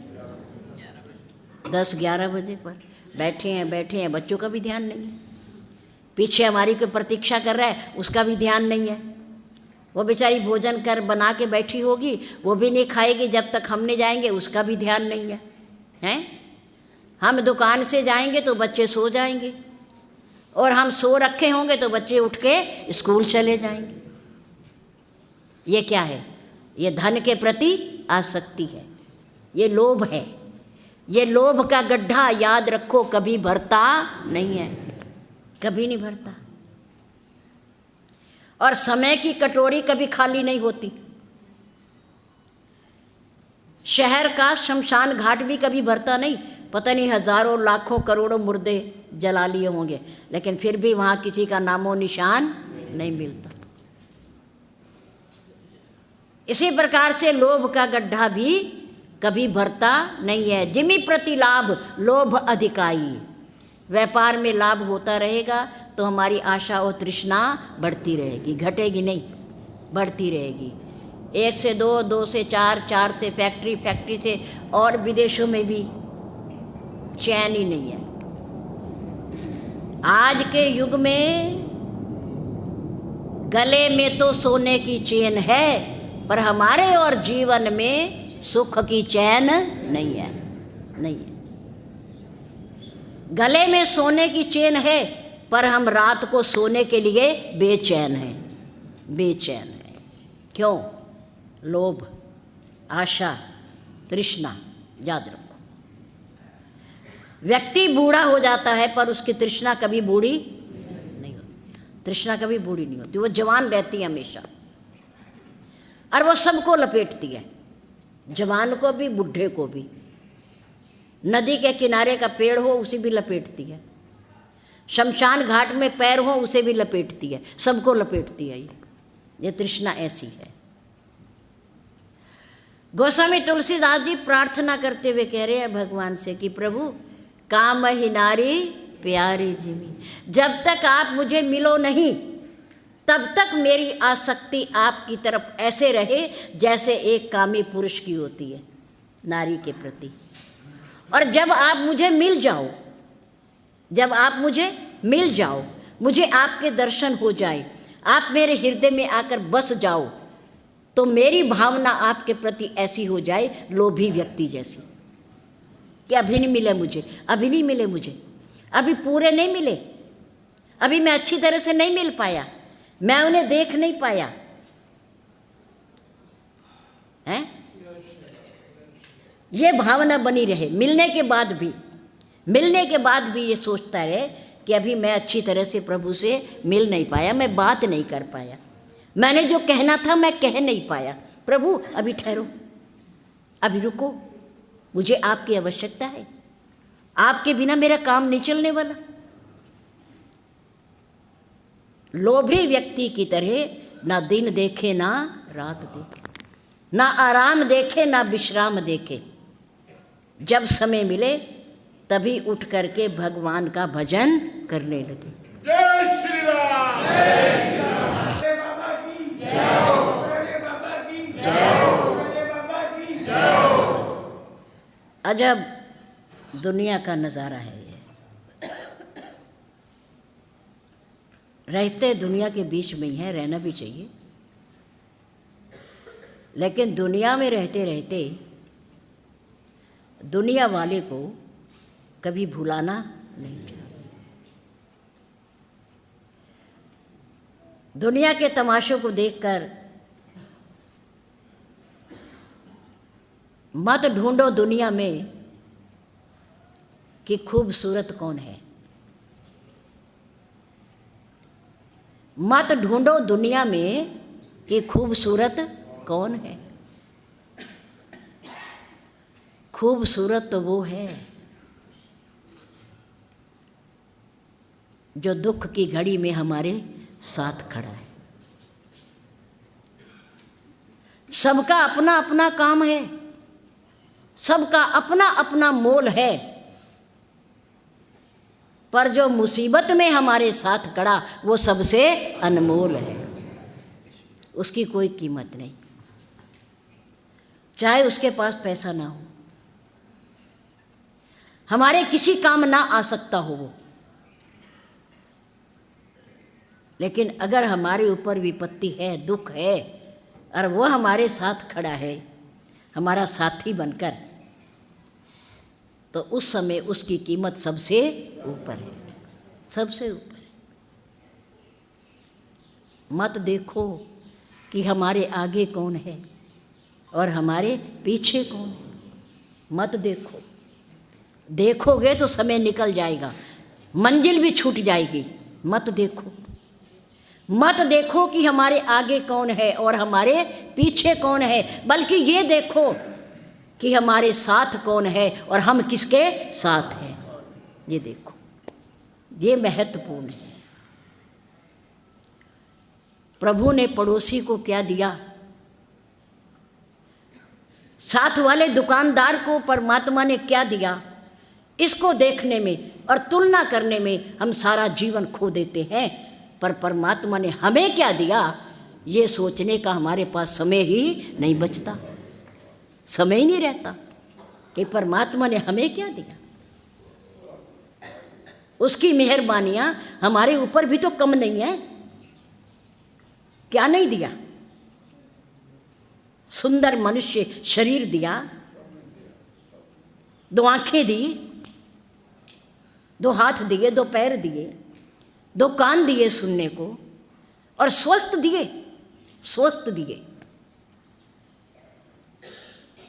10-11 बजे पर बैठे हैं। बच्चों का भी ध्यान नहीं है, पीछे हमारी कोई प्रतीक्षा कर रहा है उसका भी ध्यान नहीं है। वो बेचारी भोजन कर बना के बैठी होगी, वो भी नहीं खाएगी जब तक हम नहीं जाएंगे, उसका भी ध्यान नहीं है, हैं? हम दुकान से जाएंगे तो बच्चे सो जाएंगे, और हम सो रखे होंगे तो बच्चे उठ के स्कूल चले जाएंगे। ये क्या है? ये धन के प्रति आसक्ति है, ये लोभ है। ये लोभ का गड्ढा याद रखो कभी भरता नहीं है, कभी नहीं भरता। और समय की कटोरी कभी खाली नहीं होती। शहर का शमशान घाट भी कभी भरता नहीं। पता नहीं हजारों लाखों करोड़ों मुर्दे जला लिए होंगे, लेकिन फिर भी वहाँ किसी का नामो निशान नहीं मिलता। इसी प्रकार से लोभ का गड्ढा भी कभी भरता नहीं है। जिमि प्रति लाभ लोभ अधिकाई। व्यापार में लाभ होता रहेगा तो हमारी आशा और तृष्णा बढ़ती रहेगी, घटेगी नहीं, बढ़ती रहेगी। 1 से 2, 2 से 4, 4 से फैक्ट्री, फैक्ट्री से और विदेशों में भी चैन ही नहीं है। आज के युग में गले में तो सोने की चेन है, पर हमारे और जीवन में सुख की चैन नहीं है, नहीं है। गले में सोने की चेन है, पर हम रात को सोने के लिए बेचैन हैं, बेचैन हैं। क्यों? लोभ, आशा, तृष्णा। याद रखो, व्यक्ति बूढ़ा हो जाता है पर उसकी तृष्णा कभी बूढ़ी नहीं होती। तृष्णा कभी बूढ़ी नहीं होती, वो जवान रहती है हमेशा, और वो सबको लपेटती है, जवान को भी बूढ़े को भी। नदी के किनारे का पेड़ हो उसे भी लपेटती है, शमशान घाट में पैर हो उसे भी लपेटती है, सबको लपेटती है। ये तृष्णा ऐसी है। गोस्वामी तुलसीदास जी प्रार्थना करते हुए कह रहे हैं भगवान से कि प्रभु काम ही नारी प्यारी जीवी। जब तक आप मुझे मिलो नहीं तब तक मेरी आसक्ति आपकी तरफ ऐसे रहे जैसे एक कामी पुरुष की होती है नारी के प्रति। और जब आप मुझे मिल जाओ, जब आप मुझे मिल जाओ, मुझे आपके दर्शन हो जाए, आप मेरे हृदय में आकर बस जाओ, तो मेरी भावना आपके प्रति ऐसी हो जाए लोभी व्यक्ति जैसी कि अभी नहीं मिले मुझे, अभी नहीं मिले मुझे, अभी पूरे नहीं मिले, अभी मैं अच्छी तरह से नहीं मिल पाया, मैं उन्हें देख नहीं पाया है। ये भावना बनी रहे मिलने के बाद भी, मिलने के बाद भी ये सोचता रहे कि अभी मैं अच्छी तरह से प्रभु से मिल नहीं पाया, मैं बात नहीं कर पाया, मैंने जो कहना था मैं कह नहीं पाया। प्रभु अभी ठहरो, अभी रुको, मुझे आपकी आवश्यकता है, आपके बिना मेरा काम नहीं चलने वाला। लोभी व्यक्ति की तरह ना दिन देखे ना रात देखे, ना आराम देखे ना विश्राम देखे, जब समय मिले तभी उठ करके भगवान का भजन करने लगे। जय श्री राम, जय श्री राम। अजब दुनिया का नज़ारा है ये। रहते दुनिया के बीच में ही है, रहना भी चाहिए, लेकिन दुनिया में रहते रहते दुनिया वाले को कभी भुलाना नहीं चाहिए। दुनिया के तमाशों को देखकर मत ढूंढो दुनिया में कि खूबसूरत कौन है, मत ढूंढो दुनिया में कि खूबसूरत कौन है। खूबसूरत तो वो है जो दुख की घड़ी में हमारे साथ खड़ा है। सबका अपना अपना काम है, सबका अपना अपना मोल है, पर जो मुसीबत में हमारे साथ खड़ा वो सबसे अनमोल है, उसकी कोई कीमत नहीं, चाहे उसके पास पैसा ना हो, हमारे किसी काम ना आ सकता हो वो, लेकिन अगर हमारे ऊपर विपत्ति है, दुख है, और वो हमारे साथ खड़ा है हमारा साथी बनकर, तो उस समय उसकी कीमत सबसे ऊपर है, सबसे ऊपर है। मत देखो कि हमारे आगे कौन है और हमारे पीछे कौन है। मत देखो, देखोगे तो समय निकल जाएगा, मंजिल भी छूट जाएगी। मत देखो, मत देखो कि हमारे आगे कौन है और हमारे पीछे कौन है, बल्कि ये देखो कि हमारे साथ कौन है और हम किसके साथ हैं। ये देखो, ये महत्वपूर्ण है। प्रभु ने पड़ोसी को क्या दिया, साथ वाले दुकानदार को परमात्मा ने क्या दिया, इसको देखने में और तुलना करने में हम सारा जीवन खो देते हैं। पर परमात्मा ने हमें क्या दिया, ये सोचने का हमारे पास समय ही नहीं बचता, समय ही नहीं रहता कि परमात्मा ने हमें क्या दिया। उसकी मेहरबानियां हमारे ऊपर भी तो कम नहीं है। क्या नहीं दिया, सुंदर मनुष्य शरीर दिया, 2 आंखें दी, 2 हाथ दिए, 2 पैर दिए, 2 कान दिए सुनने को, और स्वस्थ दिए, स्वस्थ दिए।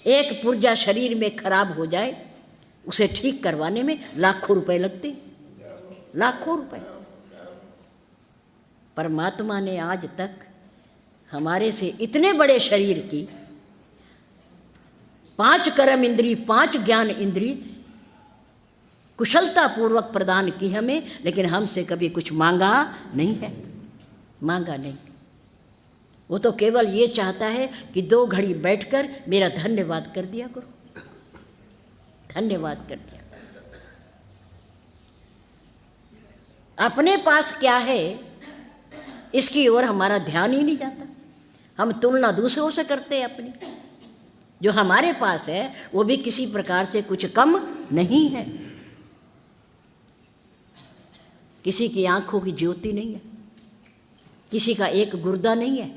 एक पुर्जा शरीर में खराब हो जाए, उसे ठीक करवाने में लाखों रुपए लगते, लाखों रुपए। परमात्मा ने आज तक हमारे से इतने बड़े शरीर की 5 कर्म इंद्री, 5 ज्ञान इंद्री कुशलता पूर्वक प्रदान की हमें, लेकिन हमसे कभी कुछ मांगा नहीं है, मांगा नहीं। वो तो केवल ये चाहता है कि 2 घड़ी बैठकर मेरा धन्यवाद कर दिया करो, धन्यवाद कर दिया। अपने पास क्या है इसकी ओर हमारा ध्यान ही नहीं जाता। हम तुलना दूसरों से करते हैं अपनी। जो हमारे पास है वो भी किसी प्रकार से कुछ कम नहीं है। किसी की आंखों की ज्योति नहीं है, किसी का एक गुर्दा नहीं है,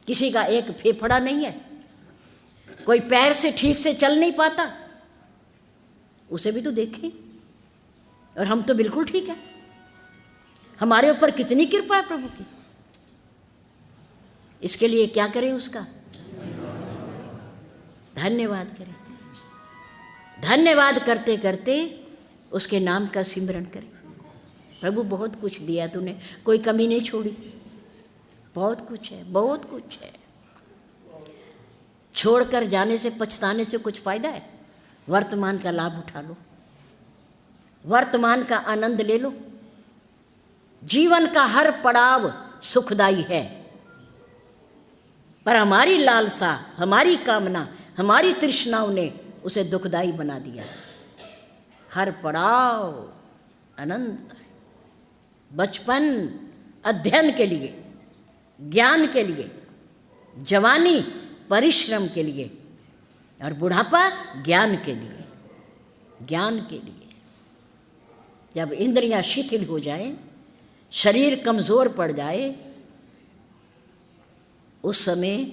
किसी का एक फेफड़ा नहीं है, कोई पैर से ठीक से चल नहीं पाता, उसे भी तो देखें। और हम तो बिल्कुल ठीक है। हमारे ऊपर कितनी कृपा है प्रभु की। इसके लिए क्या करें, उसका धन्यवाद करें। धन्यवाद करते करते उसके नाम का सिमरन करें। प्रभु बहुत कुछ दिया तूने, कोई कमी नहीं छोड़ी, बहुत कुछ है, बहुत कुछ है। छोड़कर जाने से, पछताने से कुछ फायदा है? वर्तमान का लाभ उठा लो, वर्तमान का आनंद ले लो। जीवन का हर पड़ाव सुखदायी है, पर हमारी लालसा, हमारी कामना, हमारी तृष्णाओं ने उसे दुखदायी बना दिया। हर पड़ाव अनंत है। बचपन अध्ययन के लिए, ज्ञान के लिए, जवानी परिश्रम के लिए, और बुढ़ापा ज्ञान के लिए, ज्ञान के लिए। जब इंद्रियां शिथिल हो जाए, शरीर कमज़ोर पड़ जाए, उस समय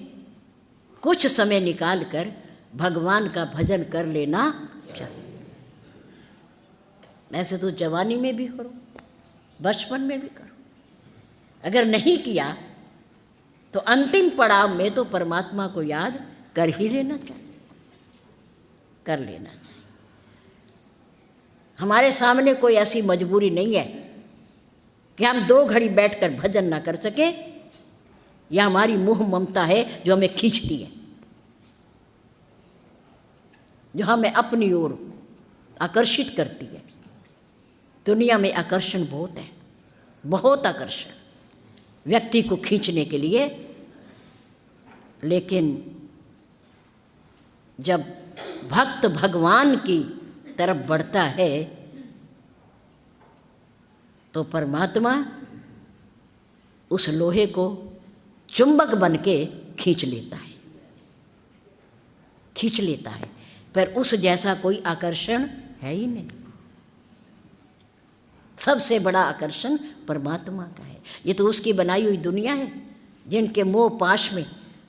कुछ समय निकाल कर भगवान का भजन कर लेना चाहिए। ऐसे तो जवानी में भी करो, बचपन में भी करो। अगर नहीं किया तो अंतिम पड़ाव में तो परमात्मा को याद कर ही लेना चाहिए, कर लेना चाहिए। हमारे सामने कोई ऐसी मजबूरी नहीं है कि हम 2 घड़ी बैठकर भजन ना कर सकें। यह हमारी मोह ममता है जो हमें खींचती है, जो हमें अपनी ओर आकर्षित करती है। दुनिया में आकर्षण बहुत है, बहुत आकर्षण व्यक्ति को खींचने के लिए। लेकिन जब भक्त भगवान की तरफ बढ़ता है तो परमात्मा उस लोहे को चुंबक बन के खींच लेता है, खींच लेता है। पर उस जैसा कोई आकर्षण है ही नहीं। सबसे बड़ा आकर्षण परमात्मा का है। ये तो उसकी बनाई हुई दुनिया है, जिनके मोह पाश में,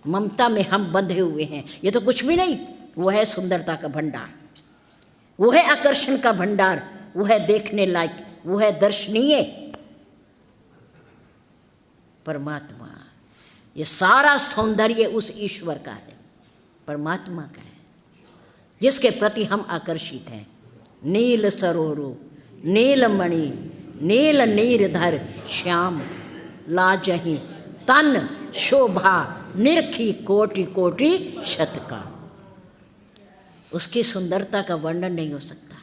ममता में हम बंधे हुए हैं। ये तो कुछ भी नहीं, वो है सुंदरता का भंडार, वो है आकर्षण का भंडार, वो है देखने लायक, वो है दर्शनीय। परमात्मा। ये सारा सौंदर्य उस ईश्वर का है, परमात्मा का है, जिसके प्रति हम आकर्षित हैं। नील सरोरु नीलमणि नील नीरधर श्याम, लाजहि तन शोभा निरखी कोटि कोटि शतका। उसकी सुंदरता का वर्णन नहीं हो सकता।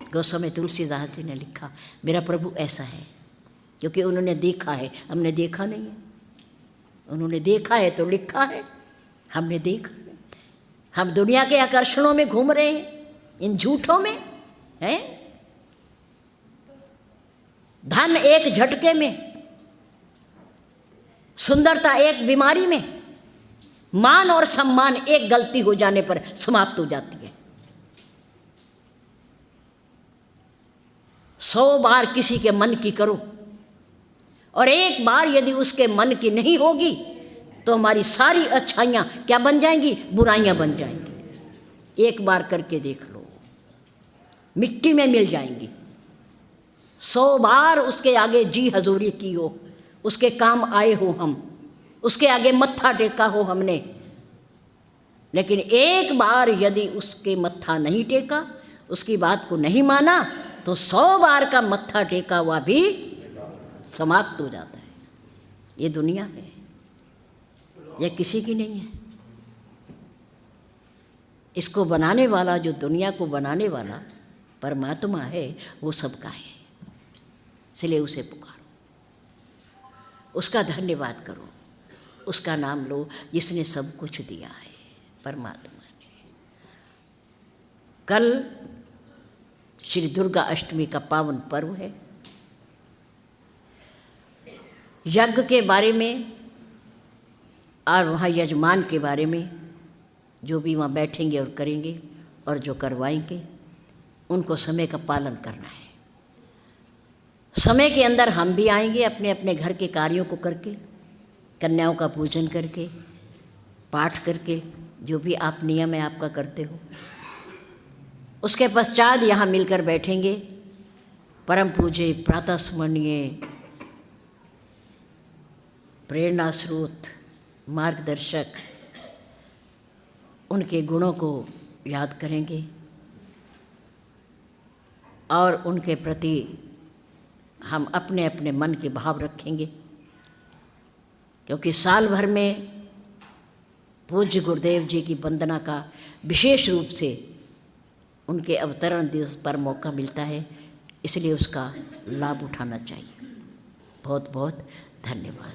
गोस्वामी तुलसीदास जी ने लिखा, मेरा प्रभु ऐसा है, क्योंकि उन्होंने देखा है, हमने देखा नहीं है। उन्होंने देखा है तो लिखा है, हमने देखा है। हम दुनिया के आकर्षणों में घूम रहे हैं, इन झूठों में हैं। धन एक झटके में, सुंदरता एक बीमारी में, मान और सम्मान एक गलती हो जाने पर समाप्त हो जाती है। 100 बार किसी के मन की करो और एक बार यदि उसके मन की नहीं होगी तो हमारी सारी अच्छाइयाँ क्या बन जाएंगी? बुराइयाँ बन जाएंगी। एक बार करके देख लो, मिट्टी में मिल जाएंगी। 100 बार उसके आगे जी हजूरी की हो, उसके काम आए हो हम, उसके आगे मत्था टेका हो हमने, लेकिन एक बार यदि उसके मत्था नहीं टेका, उसकी बात को नहीं माना, तो 100 बार का मत्था टेका हुआ भी समाप्त हो जाता है। ये दुनिया है, यह किसी की नहीं है। इसको बनाने वाला, जो दुनिया को बनाने वाला परमात्मा है, वो सबका है। इसलिए उसे पुकारो, उसका धन्यवाद करो, उसका नाम लो जिसने सब कुछ दिया है, परमात्मा ने। कल श्री दुर्गा अष्टमी का पावन पर्व है। यज्ञ के बारे में और वहाँ यजमान के बारे में, जो भी वहाँ बैठेंगे और करेंगे और जो करवाएंगे, उनको समय का पालन करना है। समय के अंदर हम भी आएंगे अपने अपने घर के कार्यों को करके, कन्याओं का पूजन करके, पाठ करके, जो भी आप नियम है आपका करते हो। उसके पश्चात यहाँ मिलकर बैठेंगे परम पूज्य प्रातः स्मरणीय प्रेरणा स्रोत मार्गदर्शक, उनके गुणों को याद करेंगे और उनके प्रति हम अपने अपने मन के भाव रखेंगे, क्योंकि साल भर में पूज्य गुरुदेव जी की वंदना का विशेष रूप से उनके अवतरण दिवस पर मौका मिलता है, इसलिए उसका लाभ उठाना चाहिए। बहुत बहुत धन्यवाद।